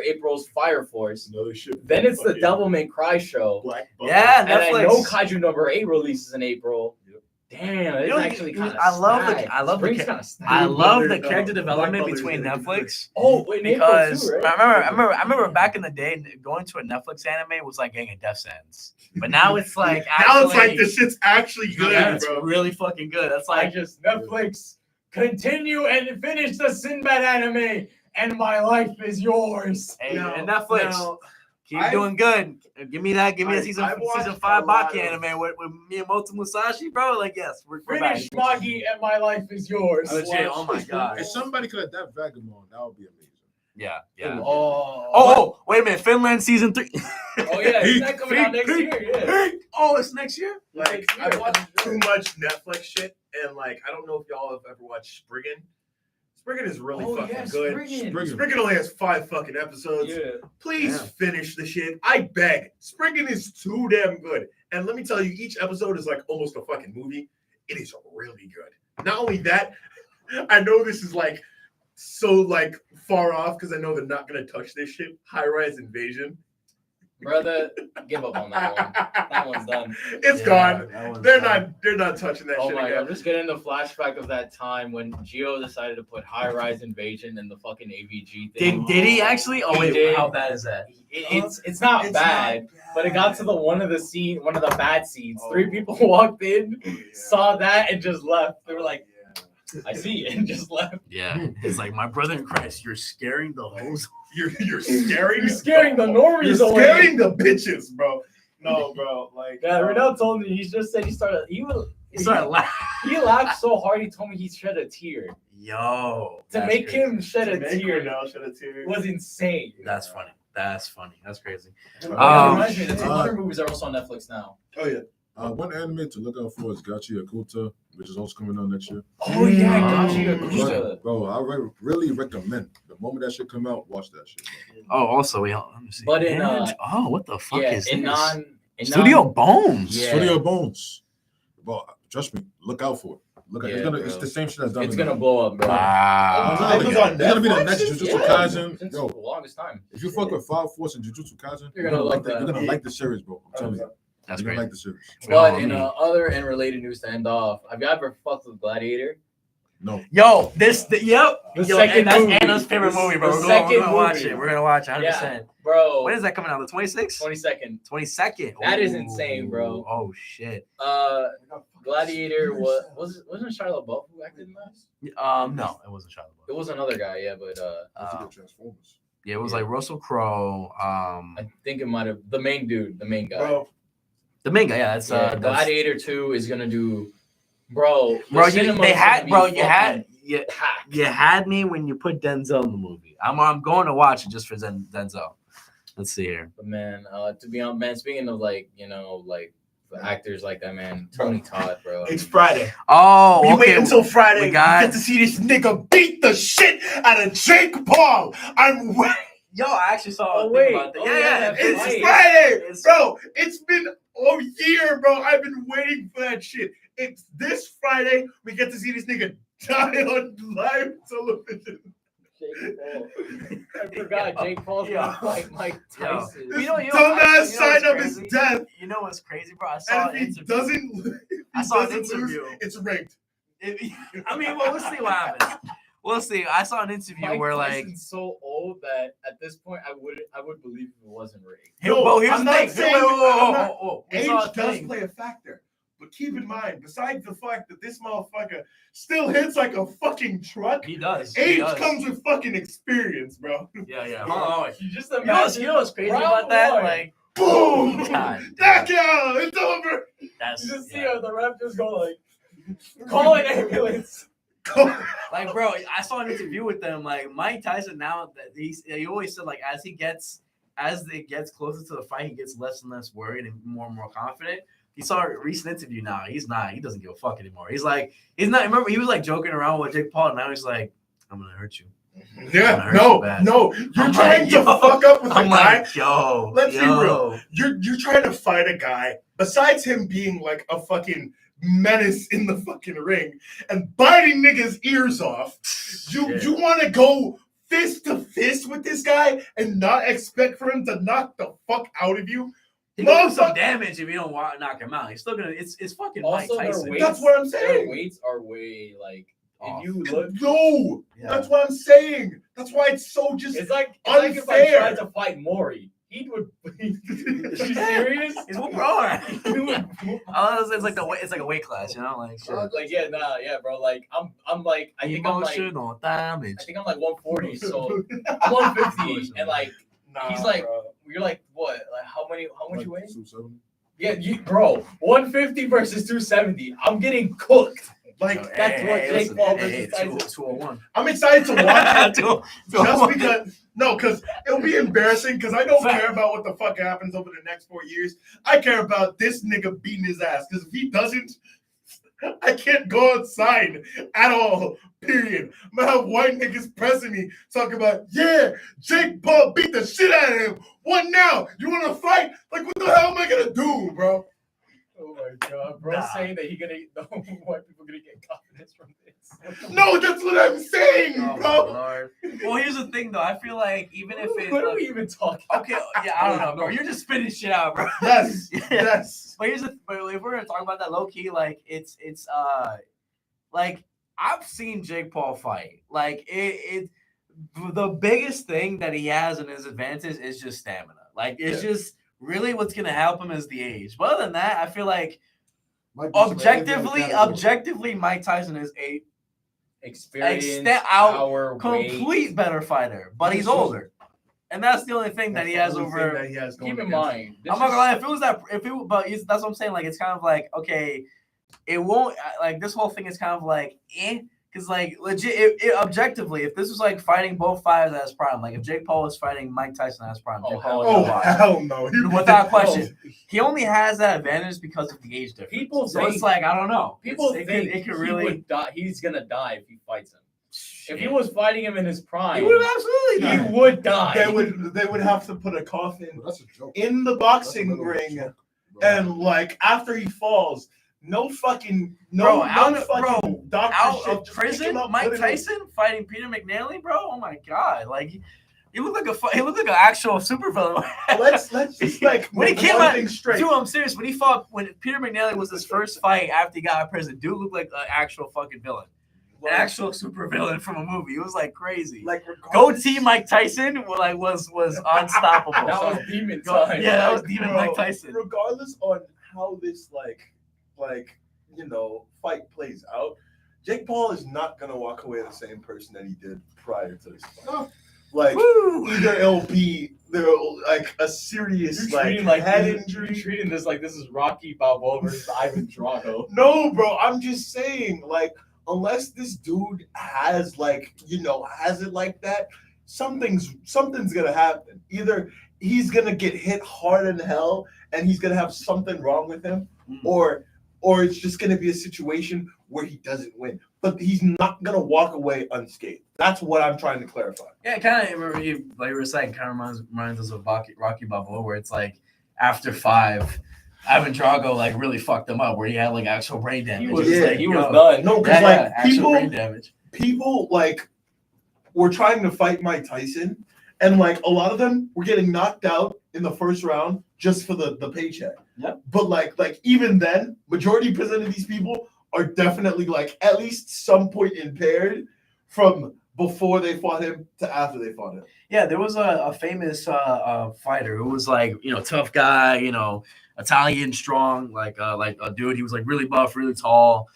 April's Fire Force. Another shit. Then it's the Fucking Devil May Cry show, Black Yeah, and I Netflix. know Kaiju number 8 releases in April. Yep. Damn, it's You know, actually kind of. I love the kind of stacked. I love the Brother, character Black development Brother's between gonna be good. Netflix. Oh, wait, in April Because too, right? I remember back in the day, going to a Netflix anime was like getting a death sentence. But now it's like Now it's like actually- the shit's actually good, yeah, it's bro. really fucking good. That's I like just Netflix continue and finish the Sinbad anime, and my life is yours. hey, Now- and Netflix. now, Keep I've- doing good. Give me that I've season watched 5 a lot Baki of- anime with Miyamoto Musashi, bro. Like, yes, we're back. Finish Magi, and my life is yours. Legit, oh my god. If somebody could adapt Vagabond, that would be amazing. Yeah, yeah. Oh, Wait a minute. Finland season 3. Oh yeah, isn't that coming out next year? Yeah. Oh, it's next year? like I watched too much Netflix shit, and like I don't know if y'all have ever watched Spriggan. Spriggan is really Oh fucking yeah, good. Spriggan. Spriggan only has 5 fucking episodes. Yeah. Please Yeah. finish the shit. I beg. Spriggan is too damn good. And let me tell you, each episode is like almost a fucking movie. It is really good. Not only that, I know this is like so like far off because I know they're not gonna touch this shit. High Rise Invasion. Brother, give up on that one. That one's done. It's gone. They're not touching that Oh shit my god, again. I'm just getting the flashback of that time when Gio decided to put High Rise Invasion in the fucking AVG thing. Did he actually? Oh He wait, did. how bad is that? It's not bad, but it got to one of the bad scenes. 3 people walked in, saw that, and just left. They were like, I see it, and just left. Yeah, it's like my brother in Christ. You're scaring the hoes. You're scaring You're scaring the normies You're away. scaring the bitches, bro. No, bro. Like Yeah, Renell told me he just said he Started laughing. He laughed so hard he told me he shed a tear. Yo, to that's make crazy. him shed a tear now shed a tear. was insane. That's funny. That's funny. That's crazy. Yeah, reminds me, the 2 other movies are also on Netflix now. Oh yeah. One anime to look out for is Gachi Akuta, which is also coming out next year. Oh yeah, Gachi Yakuza. Bro, I really recommend. The moment that shit come out, watch that shit. Bro. Oh, also, let me see. But in, oh, what the fuck Yeah, is in this? in Studio Bones. Yeah. Studio Bones. Bro, trust me, look out for it. Look at Yeah, it's bro. the same shit that's done. It's gonna blow up, bro. Wow. It was on It's gonna be the Netflix? next Jujutsu Yeah, Kaisen. since Yo, the longest time. if you fuck with Fire Force and Jujutsu Kaisen, You're gonna love that. You're gonna like the series, bro. I'm telling you. That's You're great. gonna like the series. But Oh, in man. other and related news to end off, have you ever fucked with Gladiator? No. Yo, yep. The Yo, second and that's movie. Anna's favorite The- movie, bro. the We're second gonna watch movie. it. We're gonna watch it 100%. Bro, When is that coming out? The 26th? 22nd. 22nd. That is insane, bro. Oh shit. Gladiator wasn't Shia LaBeouf who acted in that? No, it wasn't Shia It LaBeouf. was another guy, yeah, but Transformers. Yeah, it was like Russell Crowe. I think it might have the main dude, the main guy. Bro, The main guy. Yeah, that's Yeah, that's, Gladiator 2 is gonna do, bro. the bro. cinema's They had, gonna be bro. You had, fucking you, packed. you had me when you put Denzel in the movie. I'm going to watch it just for Denzel. Let's see here. But man, to be honest, man, speaking of like actors like that, man, Tony Todd, bro. it's Friday. Oh, We okay. wait until Friday. we We got- get to see this nigga beat the shit out of Jake Paul. I'm waiting. Yo, I actually saw. Oh, a thing wait. about that. Oh, Yeah, yeah, yeah. that's It's right. Friday, It's- bro. It's been a year, bro. I've been waiting for that shit. It's this Friday. We get to see this nigga die on live television. Jake Paul. I forgot Jake Paul's Yeah. like Mike Tyson. This You know, dumbass signed up what's his crazy? death, You know what's crazy, bro? I saw and an if he interview. doesn't, I saw an doesn't lose, interview. it's rigged. I mean, well, we'll see what happens. We'll see. I saw an interview Mike where Tyson's so old that at this point I would believe if it wasn't rigged. No, well, here's I'm the not thing. saying- Whoa, I'm not- whoa. Age Here's the does thing. play a factor, But keep in mind, besides the fact that this motherfucker still hits like a fucking truck, He does. age comes with fucking experience, bro. Yeah. Hold on. You just You know what's crazy about that? one. Like, Boom! God Knock out! It's over! that's You just see yeah. how the ref just go like, call an ambulance. Like, bro, I saw an interview with them. Like, Mike Tyson now that he always said like as it gets closer to the fight, he gets less and less worried and more confident. He saw a recent interview now. He doesn't give a fuck anymore. He's not. Remember, he was like joking around with Jake Paul. Now he's like, I'm gonna hurt you. Yeah, no. You're I'm trying like, to yo. fuck up with a I'm guy. like, yo, Let's be yo. real. You're trying to fight a guy. Besides him being like a fucking menace in the fucking ring and biting niggas' ears off, you want to go fist to fist with this guy and not expect for him to knock the fuck out of you. He can do some damage if you don't knock him out. He's still gonna. It's fucking Mike Also, their Tyson. weights, That's what I'm their saying. weights are way like Off. if you look. No, Yeah. that's what I'm saying. That's why it's so just It's like unfair. if I tried to fight Maury, he would. You serious? He's whoop hard. It's like it's like a weight class, you know, like shit. Like yeah, bro. Like I'm like I think Emotional damage. I'm like 140, so I'm 150, and like Nah, he's like bro. you're like what? Like how much you weigh? 270. Yeah, bro. 150 versus 270. I'm getting cooked. Like that's what Jake Paul versus Tyson. 201. I'm excited to watch it. Just 201. because it'll be embarrassing because I don't care about what the fuck happens over the next 4 years. I care about this nigga beating his ass because if he doesn't, I can't go outside at all. Period. I'm gonna have white niggas pressing me, talking about, yeah, Jake Paul beat the shit out of him. What now? You want to fight? Like, what the hell am I gonna do, bro? Oh my god, bro! Nah. Saying that white people gonna get confidence from this. No, that's what I'm saying, Oh, my bro. Lord. Well, here's the thing, though. I feel like even if it, What are we even talking? okay, yeah, I don't know, bro. You're just spitting shit out, bro. Yes, Yeah. yes. But if we're gonna talk about that low key, like it's like I've seen Jake Paul fight. Like the biggest thing that he has in his advantage is just stamina. Like it's just really what's gonna help him is the age. But other than that, I feel like objectively, Mike Tyson is a Experience, power, complete better fighter, but he's older. And that's the only thing that he has over. Keep in mind, I'm not gonna lie. That's what I'm saying. Like, it's kind of like, okay, it won't, like, this whole thing is kind of like, because, like, legit, objectively, if this was like fighting both fighters at his prime, like if Jake Paul was fighting Mike Tyson at his prime, Jake Paul would hell no. without question. He only has that advantage because of the age difference. People so think- it's like, I don't know. people It think could he really. would die. He's gonna die if he fights him. If he was fighting him in his prime, He would have absolutely he done. would die. They would have to put a coffin But that's a joke. in the That's a boxing little ring, joke, bro. and like after he falls, no fucking Bro, out of doctor shit. Just pick prison, him up, Mike put him in. Tyson fighting Peter McNally, bro. Oh my god, like he looked like an actual supervillain. Let's just like When he make came one out, thing straight. dude, I'm serious. When Peter McNally was his first fight after he got out of prison, dude looked like an actual fucking villain, an actual supervillain from a movie. It was like crazy. Like Goatee Mike Tyson was unstoppable. That was demon Go- time. yeah, that was demon Bro, Mike Tyson. Regardless on how this like fight plays out, Jake Paul is not gonna walk away the same person that he did prior to this fight. Like Woo! either it'll be like a serious You're treating head you're injury. treating this like this is Rocky Balboa versus Ivan Drago. No, bro, I'm just saying, like, unless this dude has has it like that, something's gonna happen. Either he's gonna get hit hard in hell and he's gonna have something wrong with him, or it's just gonna be a situation where he doesn't win. But he's not gonna walk away unscathed. That's what I'm trying to clarify. Yeah, kind of. Like you were saying, kind of reminds us of Rocky Balboa, where it's like after 5, Ivan Drago like really fucked him up, where he had like actual brain damage. He was, It's like, he yo, was done. No, because yeah, actual brain people damage. like were trying to fight Mike Tyson, and like a lot of them were getting knocked out in the first round just for the paycheck. Yep. But like even then, majority percent of these people are definitely like at least some point impaired from before they fought him to after they fought him. Yeah, there was a famous fighter who was like, tough guy, Italian, strong, like a dude. He was like really buff, really tall.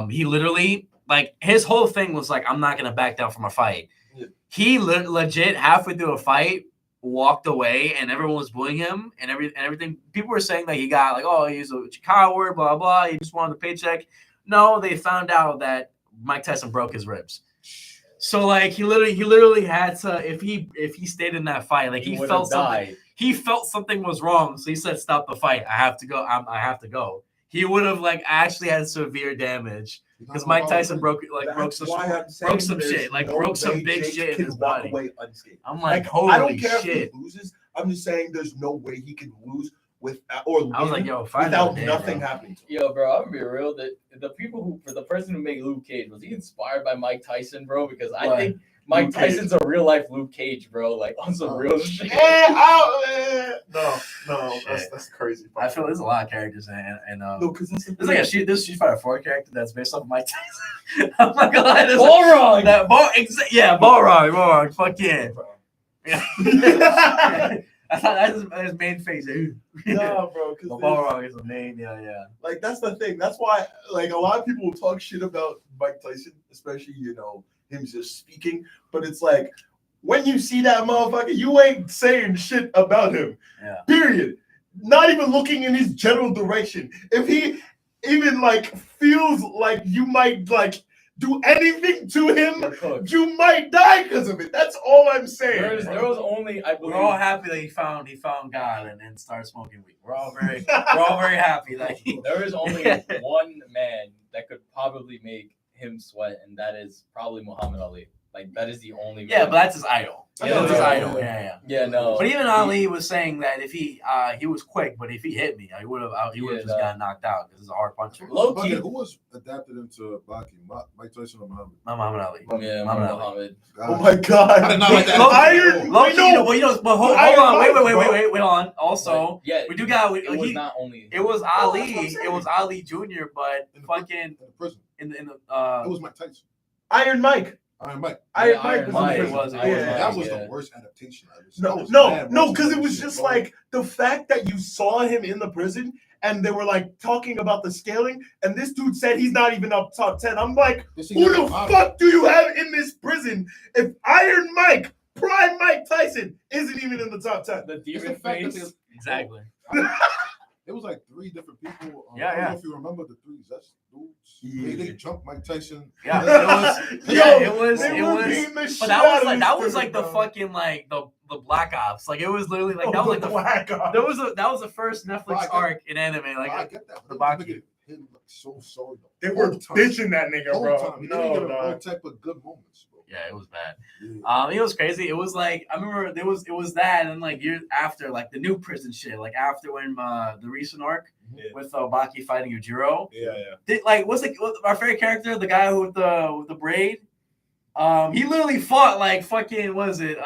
He literally, like, his whole thing was like, I'm not gonna back down from a fight. Yeah. He legit halfway through a fight walked away, and everyone was bullying him and everything. People were saying that he got like, oh, he's a coward, blah blah. He just wanted the paycheck. No, they found out that Mike Tyson broke his ribs. So like he literally had to, if he stayed in that fight, like he felt something. He felt something was wrong, so he said, "Stop the fight. I have to go. I have to go." He would have like actually had severe damage because Mike Tyson broke some shit, like broke some big shit in his body. I'm like, holy I don't care shit. if he loses. I'm just saying, there's no way he can lose I was like, yo, without nothing happening to him. Yo, bro, I'm gonna be real. The person who made Luke Cage, was he inspired by Mike Tyson, bro? Because I think Mike Tyson's a real life Luke Cage, bro. Like on some real shit. No, that's crazy. I feel there's a lot of characters and no, because there's like a Street Fighter 4 character that's based off of Mike Tyson. I'm not gonna lie, Balrog. Fuck yeah. I thought that's his main face. No, bro. The Balrog is the main. Yeah. Like that's the thing. That's why, like, a lot of people talk shit about Mike Tyson, especially him just speaking. But it's like when you see that motherfucker, you ain't saying shit about him. Yeah. Period. Not even looking in his general direction. If he even like feels like you might like do anything to him, you might die because of it. That's all I'm saying. There was only, I believe, we're all happy that he found God and then started smoking weed. We're all very happy that there is only one man that could probably make him sweat, and that is probably Muhammad Ali. Like that is the only. Yeah, but that's his idol. That's his idol. Yeah, no. But even Ali was saying that if he was quick, but if he hit me, he would have just gotten knocked out because he's a hard puncher. Low key, who was adapted into boxing? Mike Tyson or Muhammad? Muhammad Ali. Yeah, Muhammad. Oh my God! I did not like that. Hold on. Wait on. Also, we do got. It was not only. It was Ali. It was Ali Jr. But fucking in the prison. In the it was Mike Tyson. Iron Mike. Mike. That was the worst adaptation I've ever seen. No, because it was just like the fact that you saw him in the prison and they were like talking about the scaling, and this dude said he's not even up top 10. I'm like, who the fuck do you have in this prison if Iron Mike, prime Mike Tyson, isn't even in the top 10? The demon face. Exactly. It was like three different people. I don't know if you remember the three Zest dudes. They jumped Mike Tyson. Yeah, it was. But that was like the fucking like the Black Ops. Like it was literally like that was like Black Ops. That was the first Netflix arc in anime. Like I get that. The Baki. So sorry though. They were bitching that nigga, bro. No, all type of good moments, bro. Yeah, it was bad. It was crazy. It was like I remember it was that, and like years after, like the new prison shit, like after when the recent arc with Baki fighting Yujiro. What's our favorite character? The guy with the braid. He literally fought like fucking. What is it?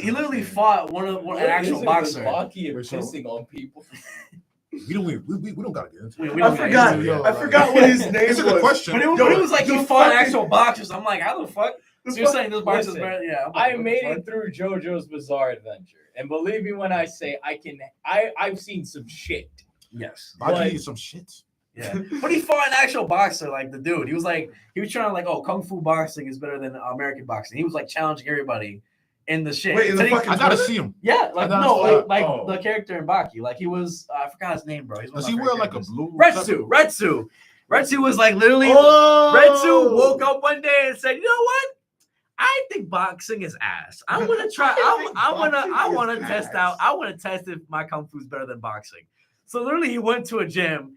He literally fought an actual boxer. Baki and pissing on people. We don't gotta get into it. I forgot what his name was. It's a question. But it was like he fought actual boxers. I'm like, how the fuck? So you're saying this boxer's better? Yeah. I made it through JoJo's Bizarre Adventure, and believe me when I say I've seen some shit. Yes. Baki some shit. Yeah. But he fought an actual boxer, like the dude. He was trying to like, kung fu boxing is better than American boxing. He was like challenging everybody. In the shit. Wait, I gotta see him. Yeah, the character in Baki. Like he was, I forgot his name, bro. Does he wear like a blue? Retsu was like literally. Retsu woke up one day and said, "You know what? I think boxing is ass. I'm gonna try. I want to test out. I want to test if my kung fu is better than boxing." So literally, he went to a gym,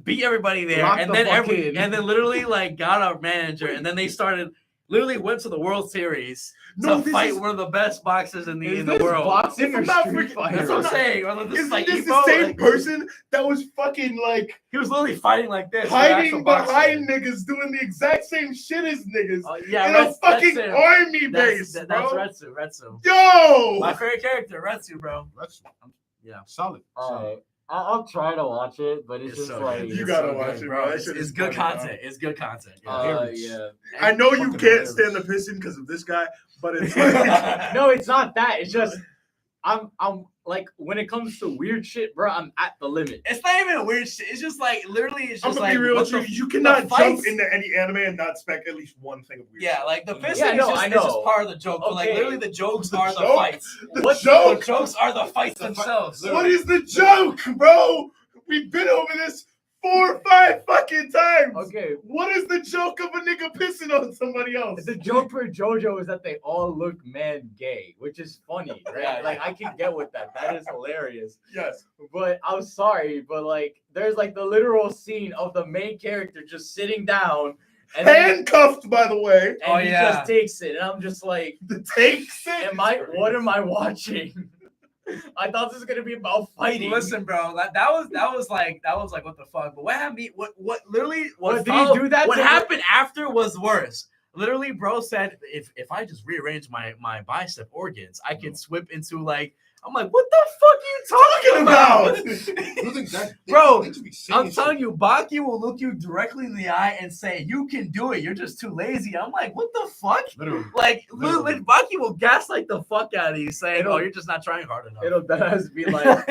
beat everybody there, and then literally like got a manager, and then they started. Literally went to the World Series to fight one of the best boxers in the world. Boxing or Street Fighter? That's what I'm saying. Isn't this the same person that was fucking like he was literally fighting like this, hiding behind niggas, doing the exact same shit as niggas in a fucking army base, bro. That's Retsu. Yo, my favorite character, Retsu, bro. Retsu. Yeah, solid. I'll try to watch it, but it's It's just so like good. You It's gotta so watch good, it, bro. bro. That It's, shit it's is good funny, content. It's good content. Yeah. I know you Fucking can't hilarious. stand the pissing because of this guy, but it's like, no, it's not that. It's just I'm like when it comes to weird shit, bro. I'm at the limit. It's not even weird shit. It's just like literally. It's I'm just gonna like be real what with you. the- You cannot jump fights- into any anime and not expect at least one thing of weird. Yeah, shit. like the pissing Yeah, is, no, just, I it's just know. part of the joke. But like Okay. literally, the jokes The are the joke? fights. The What joke? The jokes are the fights themselves. What is the joke, bro? We've been over this 4 or 5 fucking times. Okay. What is the joke of a nigga pissing on somebody else? The joke for JoJo is that they all look man gay, which is funny, right? Yeah. Like I can get with that. That is hilarious. Yes. But I'm sorry, but like there's like the literal scene of the main character just sitting down and Handcuffed, by the way. and Oh, he yeah. just takes it, and I'm just like, The takes it. what am I watching? I thought this was gonna be about fighting. Listen, bro, that was like what the fuck? But what happened? What literally? What did he do that What to- happened after was worse. Literally, bro said if I just rearrange my bicep organs, I can swip into like. I'm like, what the fuck are you talking about? You think that Bro, they should be saying I'm shit. telling you, Baki will look you directly in the eye and say, "You can do it. You're just too lazy." I'm like, what the fuck? Literally. Like, Literally. Baki will gaslight the fuck out of you, saying, It'll- "Oh, you're just not trying hard enough." It'll just be like,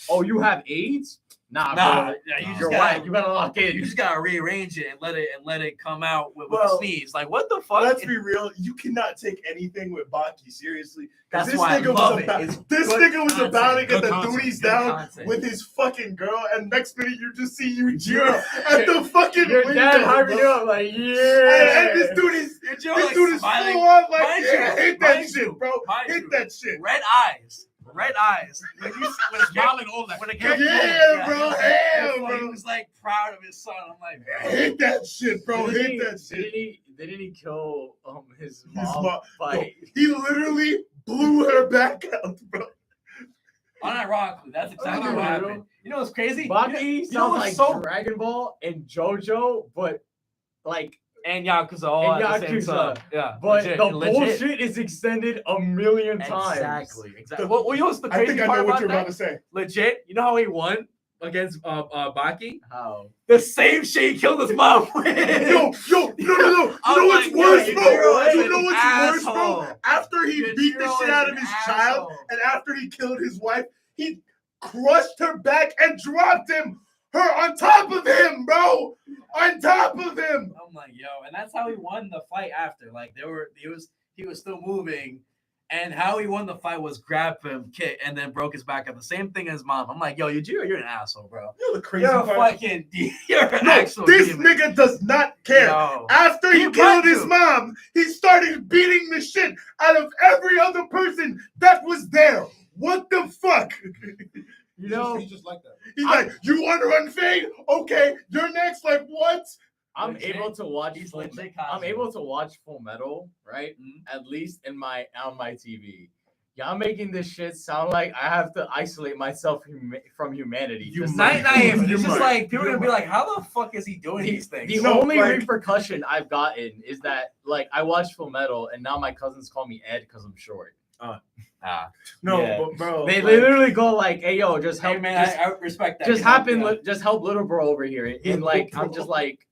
oh, you have AIDS? Nah, Nah, bro. yeah, you just You're gotta- right. You gotta lock in. You just gotta rearrange it and let it come out with Well, a sneeze. Like, what the fuck? Let's be real. You cannot take anything with Baki seriously. 'Cause That's why I love it. It's This good nigga was content. about to get Good the content. duties Good down content. with his fucking girl, and next minute you just see Yujiro at the fucking Your window. dad hyping bro. you up like, yeah. And this dude is Yujiro, this like, dude is smiling. full on like, Mind yeah, you, hit that mind shit, you, bro. mind Hit you. that shit. Red eyes. When a Smiling all that. when a Yeah, kid- bro, he hell, was like- bro. He was like proud of his son. I'm like, bro. Hit that shit, bro. Didn't Hit he- that shit. Didn't he kill his His mom? mom- by, He literally blew her back out, bro. Unironically, that's exactly Oh, what bro. happened. You know what's crazy? Baki you know sounds what's like so Dragon Ball and JoJo, but like, and Yakuza all And at the same Yakuza. time. Yeah, but legit, the legit. bullshit is extended a million times. Exactly. Well, you know what's the I crazy think I part know what about you're that? about to say. Legit. You know how he won against Baki? How? The same shit he killed his mom with. Yo, no. You I'm know what's like, worse, yo, bro? Yujiro is You know an what's worse, bro? asshole. After he beat the Yujiro shit is out of an his asshole. child, and after he killed his wife, he crushed her back and dropped her on top of him, bro. On top of him. I'm like, yo, and that's how he won the fight after. Like he was still moving, and how he won the fight was grab him, kick, and then broke his back up. The same thing as mom. I'm like, yo, Yujiro, you're an asshole, bro. You know the crazy You're a part? fucking you're an No, actual this demon. nigga does not care. Yo. After He he might killed his do. mom, he started beating the shit out of every other person that was there. What the fuck? You know, he's just like that. He's like, you want to run fade? Okay, you're next. Like, what? I'm Legit. able to watch. He's Full, legit I'm Cosmo. able to watch Full Metal, right? Mhm. At least on my TV. Y'all making this shit sound like I have to isolate myself from humanity. You Just might. Not even. You It's just might. like people are gonna be like, how the fuck is he doing these things? The No, only like- repercussion I've gotten is that like I watched Full Metal and now my cousins call me Ed because I'm short. No, Yeah. but bro. They like, literally go like, "Hey yo, just help Hey man, just, I respect that. just You know, happen, you know. just help little bro over here." And like I'm just like,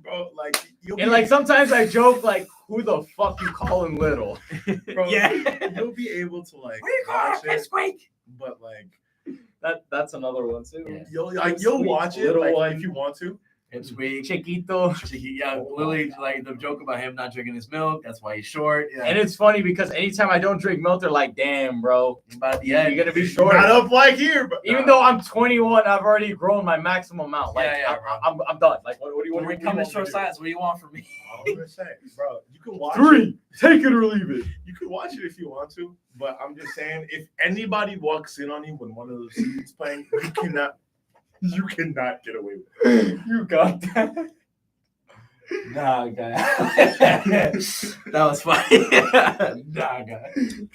bro, like, you'll and like sometimes I joke like, "Who the fuck you calling little?" bro, Yeah. you'll be able to like What do you call watch it? it, Pipsqueak? but like That's another one too. Yeah. you'll Sweet watch it little like, one. if you want to. Pipsqueak. Chiquito. Yeah, literally like the joke about him not drinking his milk. That's why he's short. Yeah. And it's funny because anytime I don't drink milk, they're like, "Damn, bro, About the you're end. gonna be short." Not up like here, but Even though I'm 21, I've already grown my maximum amount. Like Yeah, bro. I'm done. Like what do you when want? we come in short size, what do you want from me? I was gonna say, bro, you can watch it. 3, take it or leave it. You can watch it if you want to, but I'm just saying, if anybody walks in on you when one of those scenes playing, you cannot get away with it. You got that. Nah, guy. That was funny. Nah, guy.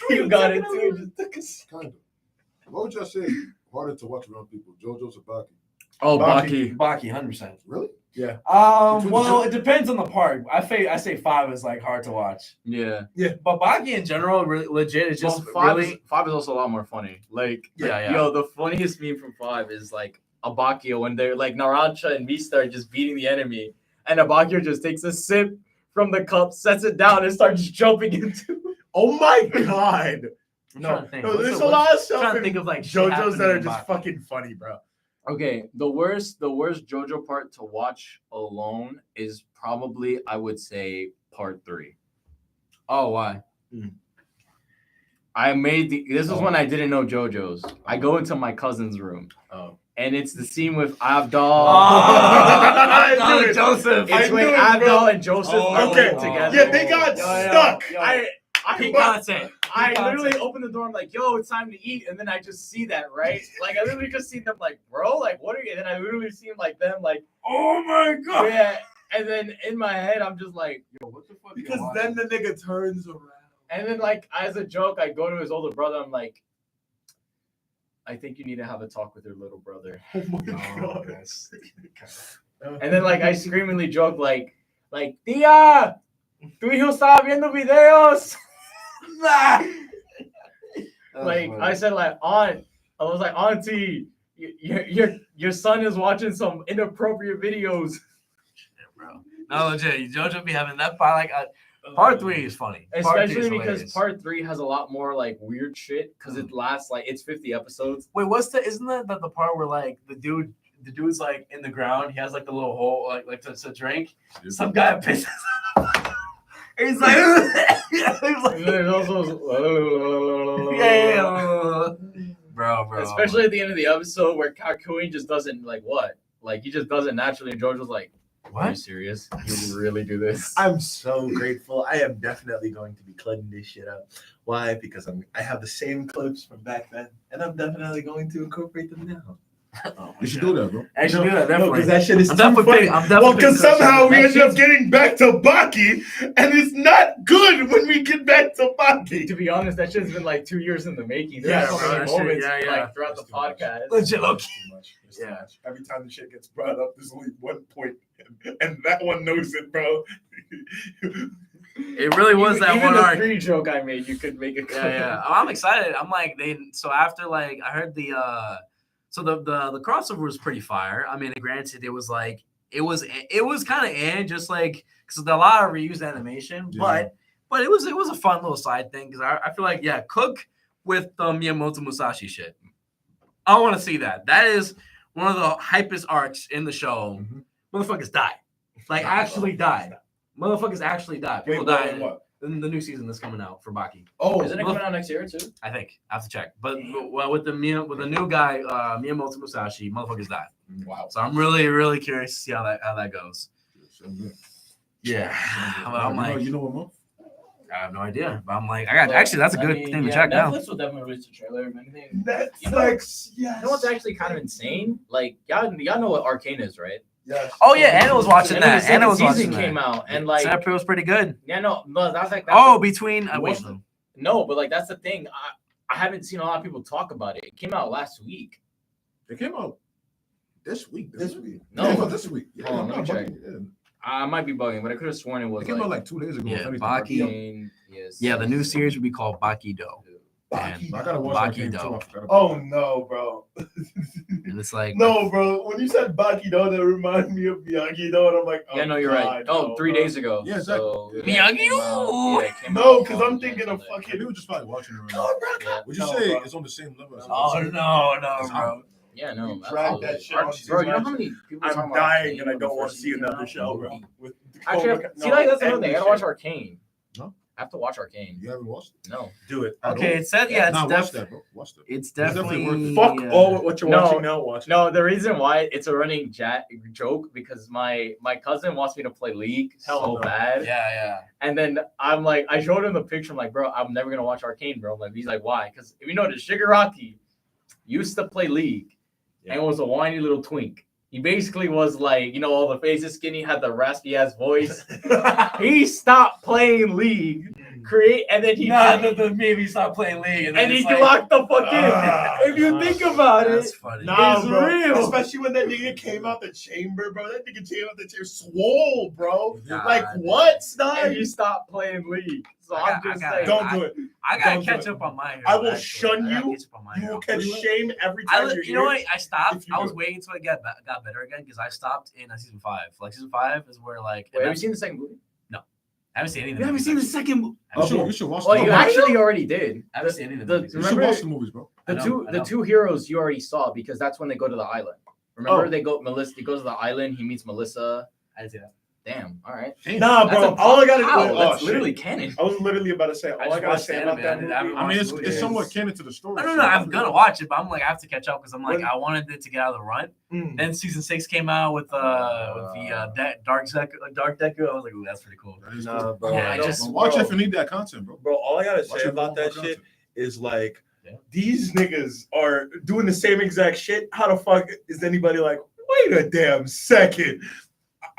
You got it too. Just took a Kind of. What would y'all say harder to watch around people, JoJo's or Baki? Oh, Baki. Baki, 100%. Really? Yeah. Well, it depends on the part. I say 5 is like hard to watch. Yeah. But Baki in general, really legit, is just Five really. is, 5 is also a lot more funny. Like, Yeah. yo, the funniest meme from 5 is like Abakio when they're like Narancia and Mista are just beating the enemy, and Abakio just takes a sip from the cup, sets it down, and starts jumping into. Oh my god. I'm trying to think. There's a lot of stuff trying to in think of like shit JoJo's that are happening in just Baki. fucking funny, bro. Okay, the worst JoJo part to watch alone is probably, I would say, part 3. Oh, why? This was when I didn't know JoJo's. I go into my cousin's room. Oh. And it's the scene with Abdal. I knew it. Joseph. I It's knew when it, Abdal bro. and Joseph are Okay. together. Yeah, they got stuck. Peak content. I literally open the door. I'm like, "Yo, it's time to eat," and then I just see that, right? Like, I literally just see them, like, "Bro, like, what are you?" And then I literally see them, like, Oh my god. yeah. And then in my head, I'm just like, Yo, what the fuck? Because then the nigga turns around. and then like as a joke, I go to his older brother. I'm like, "I think you need to have a talk with your little brother." Oh my god. And then like I screamingly joke like, "Tía, tu hijo estaba viendo videos." Like I said, like aunt, I was like, "Auntie, your son is watching some inappropriate videos." Bro. No, legit. JoJo be having that part. Like, part 3 is funny. Part 3 Especially is because hilarious. part 3 has a lot more like weird shit because it lasts like it's 50 episodes. Wait, isn't that the part where like the dude's like in the ground, he has like the little hole like to drink. Some guy pisses. He's like, And there's also yeah. Bro. especially at the end of the episode where Kakui just doesn't like what? Like he just doesn't naturally, and George was like, "Are you What? serious? You really do this?" I'm so grateful. I am definitely going to be cutting this shit up. Why? Because I have the same clips from back then, and I'm definitely going to incorporate them now. You should do that, bro. I should do that, definitely. because that shit is I'm too definitely funny. picking- I'm definitely Well, because picking somehow we that ended up shit's- getting back to Baki, and it's not good when we get back to Baki. To be honest, that shit's been like 2 years in the making. Yeah, There's so bro, many that shit- moments yeah. like throughout That's the too much. podcast. Legit, low-key. It's too much. It's Yeah. too much. Every time the shit gets brought up, there's only one point, and that one knows it, bro. It really was that Even one the arc. 3 joke I made, you could make a Yeah. Oh, I'm excited. I'm like so after like I heard the so the crossover was pretty fire. I mean, granted, it was like it was kind of just like because a lot of reused animation, Yeah. but it was a fun little side thing because I feel like Cook with the Miyamoto Musashi shit. I want to see that. That is one of the hypest arcs in the show. Motherfuckers died, like actually died. Motherfuckers actually died. People died in what? in the new season that's coming out for Baki. Oh, Isn't it coming out next year too? I think I have to check, but well, with the new guy Miyamoto Musashi, motherfuckers died. wow. So I'm really curious to see how that goes. Yeah, but I'm like, you know what, month? I have no idea, but I'm like, actually that's a good thing to check Netflix now. will definitely release a trailer. If anything, Netflix, you yes. know what's actually kind of insane? Like y'all know what Arcane is, right? Yes. Oh yeah, Anna was watching And then that. the second Anna was season watching came that. out, and like, That was pretty good. yeah, no, that's like Oh, between wait, watched it? no, but like that's the thing. I haven't seen a lot of people talk about it. It came out last week. It came out this week. This week. No. Yeah, it came out this week. Yeah, Hold on, I'm let me not check. bugging. Yeah. I might be bugging, but I could have sworn it was. It came out like 2 days ago. Yeah, if anything. Baki. Arcane, yes. Yeah, the new series would be called Baki Do, Baki. I gotta watch Baki Arcane too. though. I forgot about Oh no, bro. and it's like No, bro. When you said Baki Do, that reminded me of Miyagi Do, and I'm like, oh, Yeah, no, you're God, right. Oh, no, 3 bro. days ago. Yeah, exactly. So, Yeah. yeah, it came Miyagi-Do. out- yeah, it came No, out because on I'm thinking of Sunday. it. fucking. We were just probably watching it right Come now. on, bro. Yeah. Would you No, say bro. it's on the same level as oh no, It's bro. Yeah, no. You dragged that absolutely. shit on Bro, you know season how many people talking I'm about dying, Arcane and I when the don't want to first see season came another out? show, bro. With Actually, Cobra Kai- see, like that's no, another thing. I gotta shit. watch Arcane. No? I have to watch Arcane. You haven't watched it? No. Do it. Okay, it said yeah, it's Nah, watch definitely that, bro. Watch that. it's definitely definitely worth Fuck all what you're No. watching now. Watch. No, the reason why it's a running joke because my cousin wants me to play League Hell so no. bad. Yeah. And then I'm like, I showed him the picture. I'm like, bro, I'm never gonna watch Arcane, bro. I'm like, he's like, why? Because if you notice, Shigaraki used to play League and was a whiny little twink. He basically was like, all the faces skinny, had the raspy ass voice. He stopped playing League create, and then he maybe stop playing League, and he locked the fuck in. If you think about it, funny. Nah, It's bro. real. Especially when that nigga came out the chamber, bro. That nigga came out the chamber swole, bro. God, like what, and Snipe? he stopped playing League. So I I'm got- just I saying. Don't do it. I gotta Don't do catch it. up on my hero. I will actually. shun I gotta you. catch up on my You hero. will catch shame every time you're You know here. what? I stopped. if you I do was it. waiting until it got better again because I stopped in season 5. Like season 5 is where like Wait, have you seen the second movie? I haven't seen any of You the haven't movies, seen the actually. second movie. You should watch Well, the you movies. actually already did. I haven't seen any of the The- movies. You should remember- watch the movies, bro. I know. The two heroes you already saw because that's when they go to the island. Remember they go Melissa. He goes to the island. He meets Melissa. I didn't see that. Damn. All right. Nah, That's bro. a- All I gotta How? do. That's shit. literally canon. I was literally about to say all I, just gotta watched say the about anime. that I movie. haven't I mean, watched the it's movies. somewhat canon to the story. No, so- I'm gonna watch it, but I'm like, I have to catch up because I'm like, When- I wanted it to get out of the run. Mm. Then season 6 came out with the Dark Deku. I was like, ooh, that's pretty cool. That is Nah, cool. bro. Yeah, I no, just- Watch bro. it if you need that content, bro. Bro, all I gotta Watch say it about for that more shit content. is like Yeah. these niggas are doing the same exact shit. How the fuck is anybody like, wait a damn second?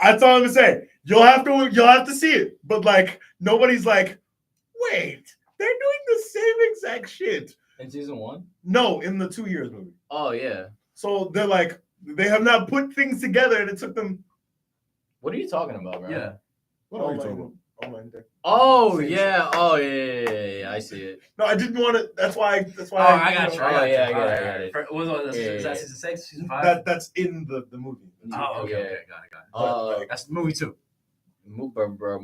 That's all I'm gonna say. You'll have to see it. But like nobody's like, wait, they're doing the same exact shit. In season 1. No, in the 2 years movie. Oh yeah. So they're like, they have not put things together and it took them What are you talking about, bro? Yeah. What are you talking about? Oh Same yeah. Oh yeah. I see it. No, I didn't want to. That's why. Oh, I got you. Oh, I got yeah, you. I got it, Alright, I got it. alright. What was Yeah, is that yeah. season 6, season 5? That's in the movie. Oh, okay, Yeah. okay, got it. But, like, That's movie 2. Bro,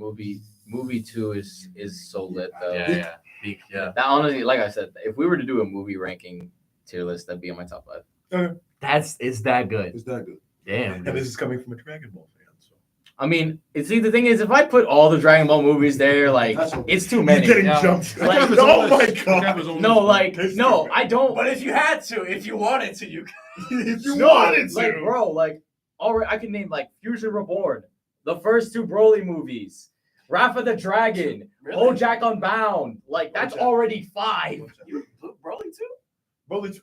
movie 2 is so lit though. Yeah. Peak, yeah. That honestly, like I said, if we were to do a movie ranking tier list, that'd be on my top 5. It's that good. Is that good? Damn. And this is coming from a Dragon Ball fan. So I mean, see, the thing is, if I put all the Dragon Ball movies there, like, it's too many. He's getting Yeah. jumped. Like, Cap is on oh this. my Cap god! is on No, this, like, It's no, too I don't. But if you had to, if you wanted to, you if you No, wanted to, like, bro, like, already, I can name like Fusion Reborn, the first 2 Broly movies, Wrath of the Dragon, BoJack Unbound. Like, that's BoJack. already 5. Broly 2? Broly.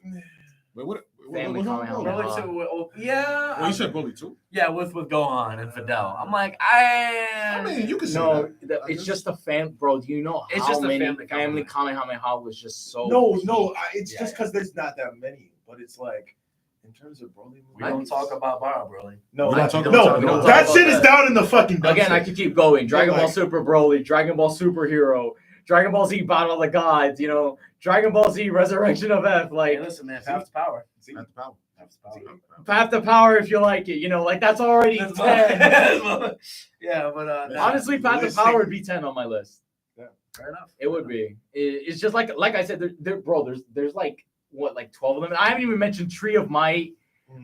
Wait, what? Family what- Kamehameha. Broly 2. Oh, yeah. Well, you said Broly too. Yeah, with Gohan and Fidel. I'm like, I mean, you can say No, that. it's just a fan, bro. Do you know It's how just a many family family Kamehameha. Kamehameha was just so No, peak. it's just because there's not that many. But it's like, in terms of Broly, we don't talk about Bara Broly. No, We don't talk no, about- we don't that talk shit about is that. down in the fucking. Again, I dumpster. could keep going. Dragon Ball like- Super Broly, Dragon Ball Superhero, Dragon Ball Z Battle of the Gods, you know, Dragon Ball Z Resurrection of F, Hey, like listen, man, Path to Power. That's the power. Path to Power. Path to Power if you like it, you know, like that's already 10. Yeah, but Honestly, Path to Power would be 10 on my list. fair enough. It would be. It's just like I said, bro, there's like what, like 12 of them. And I haven't even mentioned Tree of Might.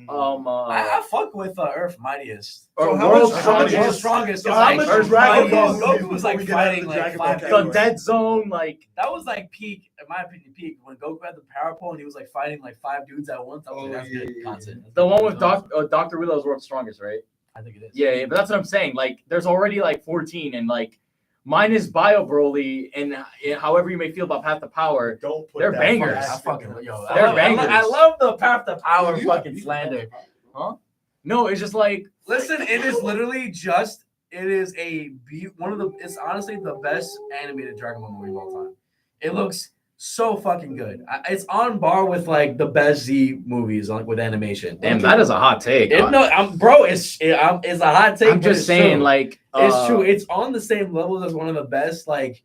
I fuck with Earth Mightiest. Or how World's much- how much- Strongest, Strongest. So is how like much Earth Dragon Mightiest. Ball Goku was before like we get out of fighting the like Dragon Ball 5 category? The Dead Zone, like That was like peak, in my opinion, peak when Goku had the power pole and he was like fighting like 5 dudes at once. I was Oh, like, that's yeah, good yeah, content. That's the good one with content. Dr. Willow's World's Strongest, right? I think it is. Yeah, but that's what I'm saying. Like, there's already like 14, and like mine is Bio Broly, and however you may feel about Path to Power, Don't put They're that bangers. I fucking fucking yo. They're I love, bangers. I love the Path to Power You fucking got- slander. no, it's just like Listen, it is literally just it is one of the it's honestly the best animated Dragon Ball movie of all time. It looks so fucking good. It's on par with like the best Z movies like with animation. damn, that is a hot take. Bro, it's a hot take. I'm but just it's saying, true. like It's true. It's on the same level as one of the best. Like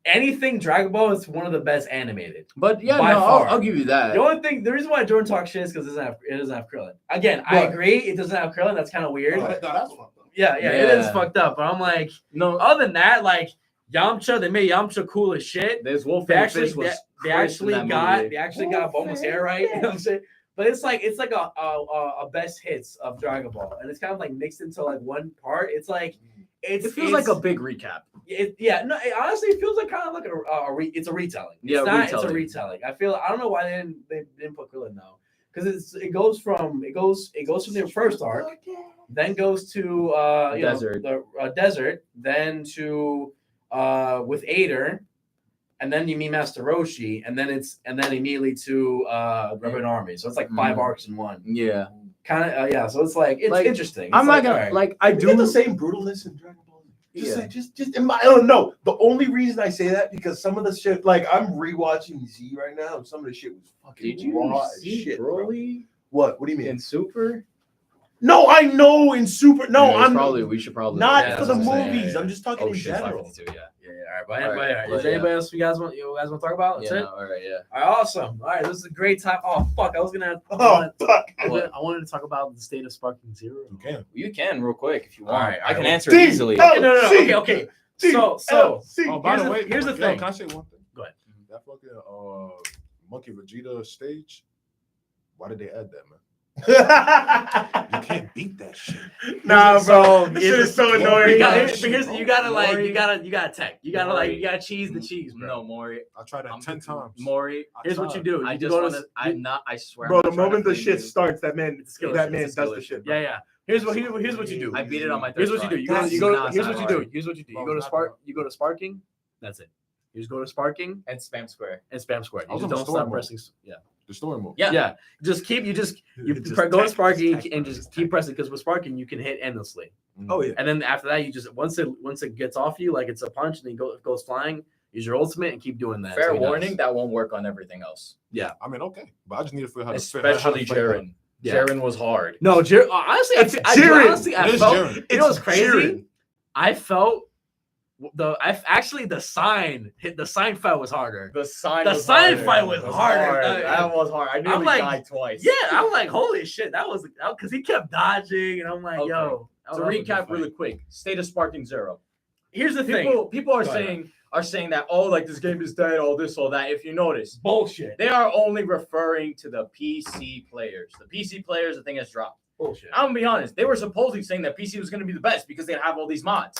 anything Dragon Ball is one of the best animated. But yeah, by no, far. I'll give you that. The only thing, the reason why Jordan talks shit is because it doesn't have Krillin. Again, I Right. agree, it doesn't have Krillin. That's kind of weird. No, that's fucked up. Yeah, it is Yeah. fucked up. But I'm like, No, other than that, like Yamcha, they made Yamcha cool as shit. this Wolf They and actually, Fish was they crisp in actually that got, movie. they actually got Bulma's hair right. You know what I'm saying? But it's like a best hits of Dragon Ball, and it's kind of like mixed into like one part. It's like It feels like a big recap. It honestly feels like kind of like it's a retelling. Yeah, It's a retelling. retelling. I don't know why they didn't put Krillin now, because it goes from their first arc, then goes to Desert. the desert, then to with Ader, and then you meet Master Roshi, and then immediately to Rebel Army. So it's like 5 Mhm. arcs in one. Yeah, Kind of So it's like it's Like, interesting. I'm It's not like, gonna all right. like I Do you get do. the same brutalness in Dragon Ball? Just in my, I don't know. The only reason I say that because some of the shit, like I'm rewatching Z right now, and some of the shit was fucking Did you raw as see shit, bro. Broly What? What do you mean? in Super? No, I know in Super. No, Yeah, I'm we should probably not Yeah, for the that's what I'm saying. movies. I'm just talking in shit, general. 552, yeah. All right, All right, is but there anybody else you guys want to talk about? That's Yeah, it. no, all right, yeah. All right, awesome. All right, this is a great time. Oh fuck, I was gonna. Oh fuck! I wanted to talk about the state of Sparking Zero. You can. You can real quick if you want. All right, I can all right. answer it easily. Oh, No. C. Okay. C. So C. Oh, by Here's the way, here's the yo, thing. Can I say one thing? Go ahead. That fucking Monkey Vegeta stage. Why did they add that, man? You can't beat that shit. Nah, bro. This shit here's is so the- annoying. you gotta tech. You gotta cheese the cheese, bro. No, Maury. I tried that 10 times. Maury. Here's what you do. I You just go want to to. I'm not. I swear. Bro, I'm the not trying to moment the flame shit you. starts, that man It's a skill that issue. man It's a does skill the issue. shit. Bro. Yeah. Here's what you do. I beat it on my. Here's what you do. You go. That's You go. not Here's that what you do. hard. Here's what you do. You No, go to it's not Spark. that You go to Sparking. That's it. You just go to Sparking And spam square. and spam square. I You was just on the don't story stop mode. pressing. Yeah. The story mode. Yeah. Yeah. Just keep. You Just go to tech, Sparking just tech, and bro, just just keep tech. pressing because with Sparking you can hit endlessly. Oh yeah. And then after that, you just once it gets off you like it's a punch and then goes flying. Use your ultimate and keep doing that. Fair until he warning, dies. that won't work on everything else. I mean, okay, but I just need to figure out how to Especially how to fight Jaren. Yeah. Jaren was hard. No, honestly, It's I Jiren. honestly, I It is felt. Jiren. You know what's crazy? Jiren. I felt the sign fight was harder. The sign. The was sign harder. fight was It harder. That was hard. I nearly like, died twice. Yeah, I'm like, holy shit, that was because he kept dodging, and I'm like, Okay. yo. To that was a recap good fight. really quick, state of Sparking Zero. Here's the thing. People are Go ahead. saying that like this game is dead, all this, all that. If you notice, Bullshit. they are only referring to the PC players. The PC players, the thing has dropped. Bullshit. I'm gonna be honest. They were supposedly saying that PC was gonna be the best because they have all these mods.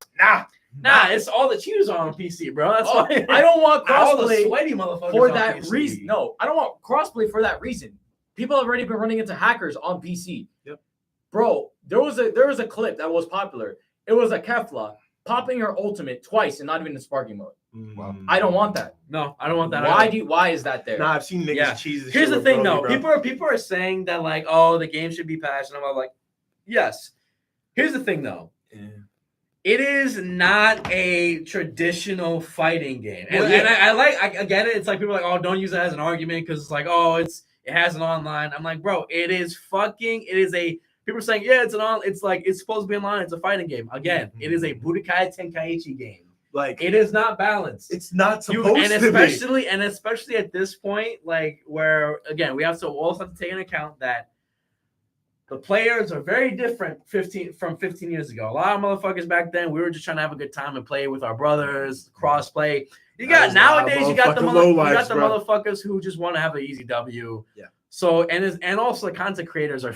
Nah, it's all the cheaters are on PC, bro. That's Oh, why I don't want all the crossplay sweaty motherfuckers for on that PC. reason. No, I don't want crossplay for that reason. People have already been running into hackers on PC. Yep. Bro, there was a clip that was popular. It was a Kefla popping her ultimate twice and not even in sparking mode. Wow. I don't want that. No, I don't want that. Why is that there? Nah, I've seen niggas Yeah. cheese. this Here's shit the with thing, Broly, though. bro. People are saying that like, oh, the game should be patched, and I'm like, yes. Here's the thing, though. Yeah. It is not a traditional fighting game, and, Well, yeah. and I get it. It's like people are like, oh, don't use it as an argument because it's like, oh, it has an online. I'm like, bro, it is a. People are saying, yeah, it's like it's supposed to be online. It's a fighting game. Again, it is a Budokai Tenkaichi game. Like It is not balanced. it's not You- supposed and to be. especially at this point, like where again we also have to take into account that the players are very different 15 years ago. A lot of motherfuckers back then, we were just trying to have a good time and play with our brothers, cross play. You That got is a lot of nowadays, you got the motherfucking lowlifes, bro. motherfuckers who just want to have an easy W. Yeah. So and also the content creators are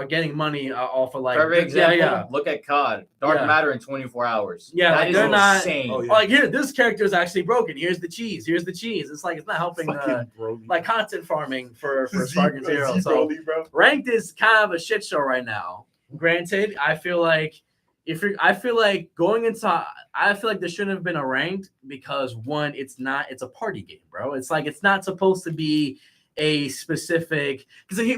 getting money off of like For example, yeah. look at COD. Dark Yeah. Matter in 24 hours. Yeah, that like, is they're not- insane. Oh, yeah. Like here, this character is actually broken. Here's the cheese. It's like it's not helping Fucking Broly. like content farming for Z- Sparking Zero. Z So Broly, bro. ranked is kind of a shit show right now. Granted, I feel like going into I feel like there shouldn't have been a ranked because one, it's a party game, bro. It's like it's not supposed to be a specific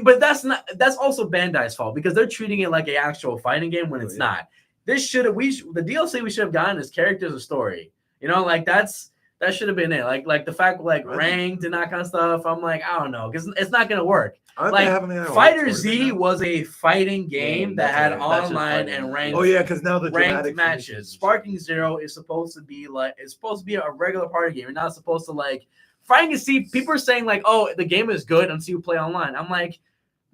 but that's also Bandai's fault because they're treating it like an actual fighting game when it's yeah. not. The DLC we should have gotten is characters and story. You know, like that should have been it. Like the fact like ranked and that kind of stuff. I'm like, I don't know, because it's not gonna work. Aren't Like they having that Fighter tournament Z now? was a fighting game that had that's just online fighting. and ranked. Oh yeah, because now the Ranked dramatic matches. finishes. Sparking Zero is supposed to be a regular party game. You're not supposed to like fighting to see people are saying like, oh, the game is good until you play online. I'm like,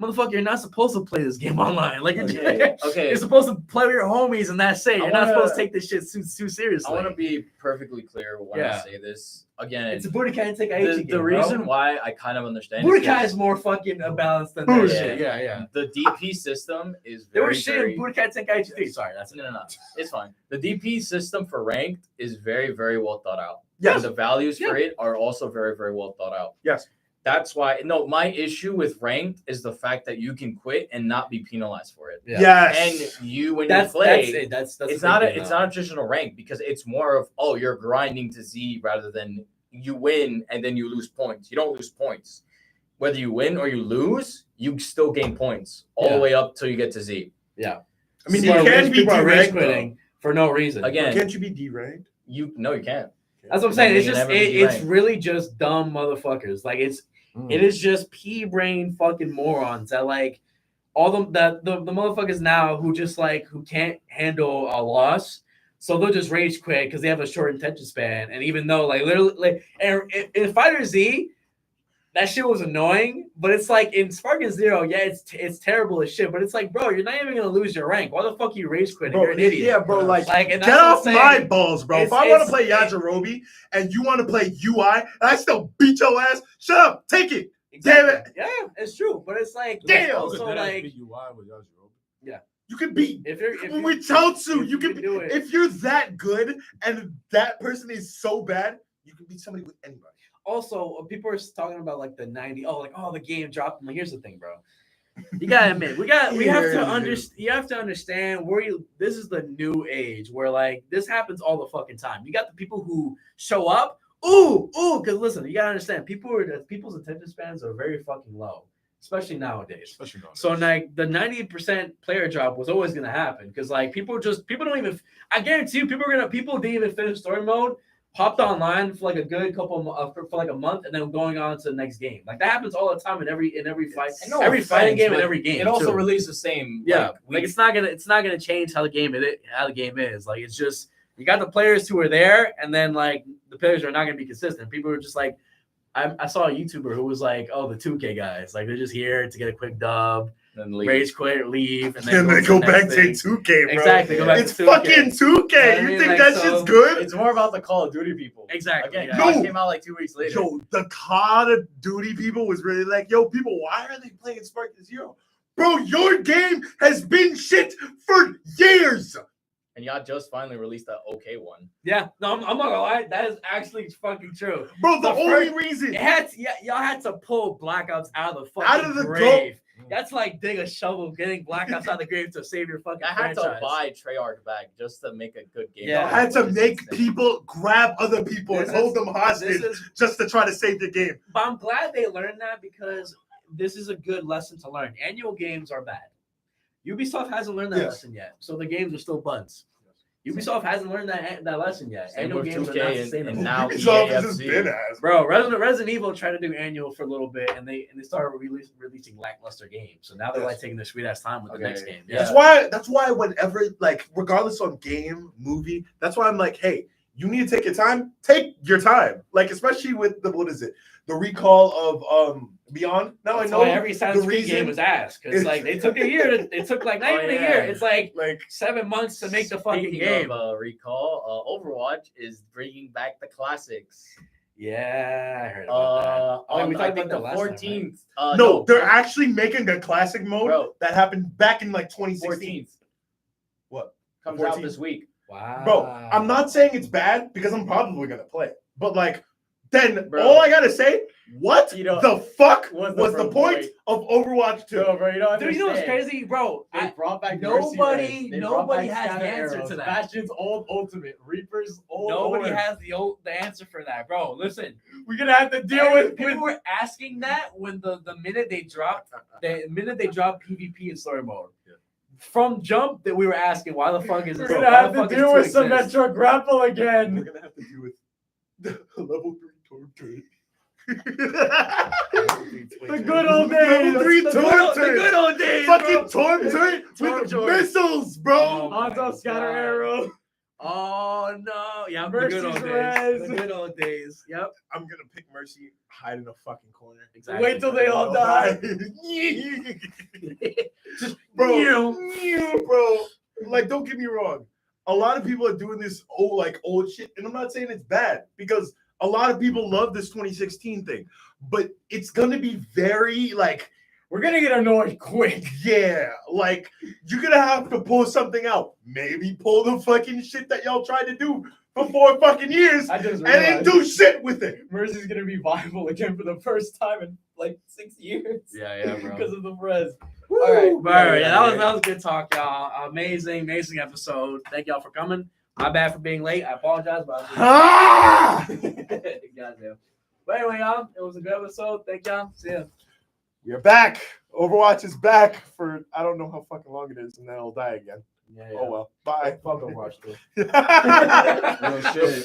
motherfucker, you're not supposed to play this game online. Like Okay. you're supposed to play with your homies and that's it. You're not wanna- supposed to take this shit too seriously. I want to be perfectly clear when Yeah. I say this. Again, It's a Budokai Tenkaichi game. the reason why I kind of understand Budokai is is more fucking balanced than Bullshit. that shit. Yeah. the DP system is They were very, shitting very Budokai Tenkaichi 3. Sorry, that's it. no, it's fine. The DP system for ranked is very, very well thought out. Yes. And the values for it are also very, very well thought out. Yes. That's why. No, my issue with ranked is the fact that you can quit and not be penalized for it. Yeah. Yes. And you, when That's you play, it. That's it's the not big a thing it's now. not a traditional rank because it's more of you're grinding to Z rather than you win and then you lose points. You don't lose points. Whether you win or you lose, you still gain points all Yeah. the way up till you get to Z. Yeah. I mean, People you are can rage- be people are rage direct, though. quitting for no reason. Again, Can't you be D-ranked? you can't. That's what I'm saying. It's You can just never be it's ranked. really just dumb motherfuckers. Like it is just pea brain fucking morons that like all the motherfuckers now who just like who can't handle a loss. So they'll just rage quit because they have a short attention span. And even though like literally like and in Fighter Z, that shit was annoying, but it's like in Sparking Zero, yeah, it's terrible as shit. But it's like, bro, you're not even gonna lose your rank. Why the fuck are you rage quitting? You're an idiot. Yeah, bro. Like, and that's get what I'm off saying. my balls, bro. If I want to play it's- Yajirobe and you want to play UI, and I still beat your ass, shut up. Take it. Exactly. Damn it. Yeah, it's true. But it's like Damn. also like You can beat. if you're With Chotsu, if you can do it. if you're that good and that person is so bad, you can beat somebody with anybody. Also, people are talking about like the 90. The game dropped. I'm like, here's the thing, bro. You gotta admit, we have to understand. You have to understand this is the new age where like this happens all the fucking time. You got the people who show up, because listen, you gotta understand, people's attention spans are very fucking low, especially nowadays. So like the 90% player drop was always gonna happen because like people don't even. I guarantee you, people didn't even finish story mode. Hopped online for like a good couple for like a month and then going on to the next game. Like that happens all the time in every fight, every fighting game and every game. It also too. released the same. Yeah, like it's not gonna change how the game is. Like it's just you got the players who are there, and then like the players are not gonna be consistent. People are just like, I saw a YouTuber who was like, oh, the 2K guys, like they're just here to get a quick dub, then leave. rage quit, leave, and And then then go go to the back next to thing. 2K, bro. Exactly, go back It's to 2K. fucking 2K. I You mean, think like, that so shit's good? It's more about the Call of Duty people. Exactly. Again, Yeah. No. COD came out like 2 weeks later. Yo, the Call of Duty people was really like, yo, people, why are they playing Sparking Zero? Bro, your game has been shit for years. And y'all just finally released the OK one. Yeah, no, I'm not gonna lie. That is actually fucking true. Bro, the The only first- reason. Y'all had to pull Black Ops out of the fucking Out of the grave. That's like dig a shovel, getting Black Ops out of the grave to save your fucking I had franchise. to buy Treyarch back just to make a good game. Yeah. I had to make people grab other people and This hold is- them hostage This is, just to try to save the game. but I'm glad they learned that because this is a good lesson to learn. Annual games are bad. Ubisoft hasn't learned that Yes. lesson yet, so the games are still buns. Ubisoft hasn't learned that lesson yet. Same Annual with games are 2K not and sustainable. now Ubisoft has just EAFC. been ass. Bro, Resident Evil tried to do annual for a little bit, and they started releasing lackluster games. So now they're like taking their sweet ass time with the Okay. next game. Yeah. That's why whenever, like, regardless on game, movie, that's why I'm like, hey, you need to take your time. Take your time. Like, especially with the recall of Beyond. Now That's I know why every Assassin's the Creed reason game was ass because it's- like they took a year. It took like not Oh, even a yeah. year. It's like like 7 months to make the fucking Speaking game. of recall, Overwatch is bringing back the classics. Yeah, I heard about that. Oh, On, we I talked think about the that last time, right? 14th. no, they're actually making a classic mode Bro. that happened back in like 2016. 14th What? comes 14th? out this week. Wow, Bro, I'm not saying it's bad because I'm probably gonna play it. But like, then Bro. all I gotta say, what You know, the fuck what's was the the point point? of Overwatch 2? No, bro, you don't Dude, you know what's understand. crazy, bro? They brought back nobody- Mercy Rays. They brought nobody back has the Scatter answer Arrows, to that. Bastion's old ultimate, Reaper's old. Nobody orb. has the answer for that, bro. Listen, We're gonna have to deal with. people were asking that when the minute they dropped PvP in story mode. From jump, that we were asking, why the fuck is We're this? gonna why have the to fuck is deal two with some exist? Metro Grapple again. We're gonna have to deal with the level 3 torture. The good old days. Level 3 The torture. good old days, Fucking bro. torture Torture. with missiles, bro. Oh my Hanzo Scatter God. Arrow. Oh no! Yeah, the Mercy's good old days. Res. The good old days. Yep. I'm gonna pick Mercy, hide in a fucking corner. Exactly. Wait till they all die. bro, bro. Like, don't get me wrong. A lot of people are doing this old shit, and I'm not saying it's bad because a lot of people love this 2016 thing, but it's gonna be very like, We're gonna get annoyed quick. yeah, like you're gonna have to pull something out. Maybe pull the fucking shit that y'all tried to do for 4 fucking years I just and then do shit with it. Mercy's gonna be viable again for the first time in like 6 years. Yeah, bro. Because of the res. All right, Yeah, that was good talk, y'all. Amazing episode. Thank y'all for coming. My bad for being late. I apologize, but Ah! Goddamn. But anyway, y'all, it was a good episode. Thank y'all. See ya. We're back. Overwatch is back for I don't know how fucking long it is, and then it'll die again. Yeah, Oh well. Bye. Fuck Overwatch, dude. Real shit.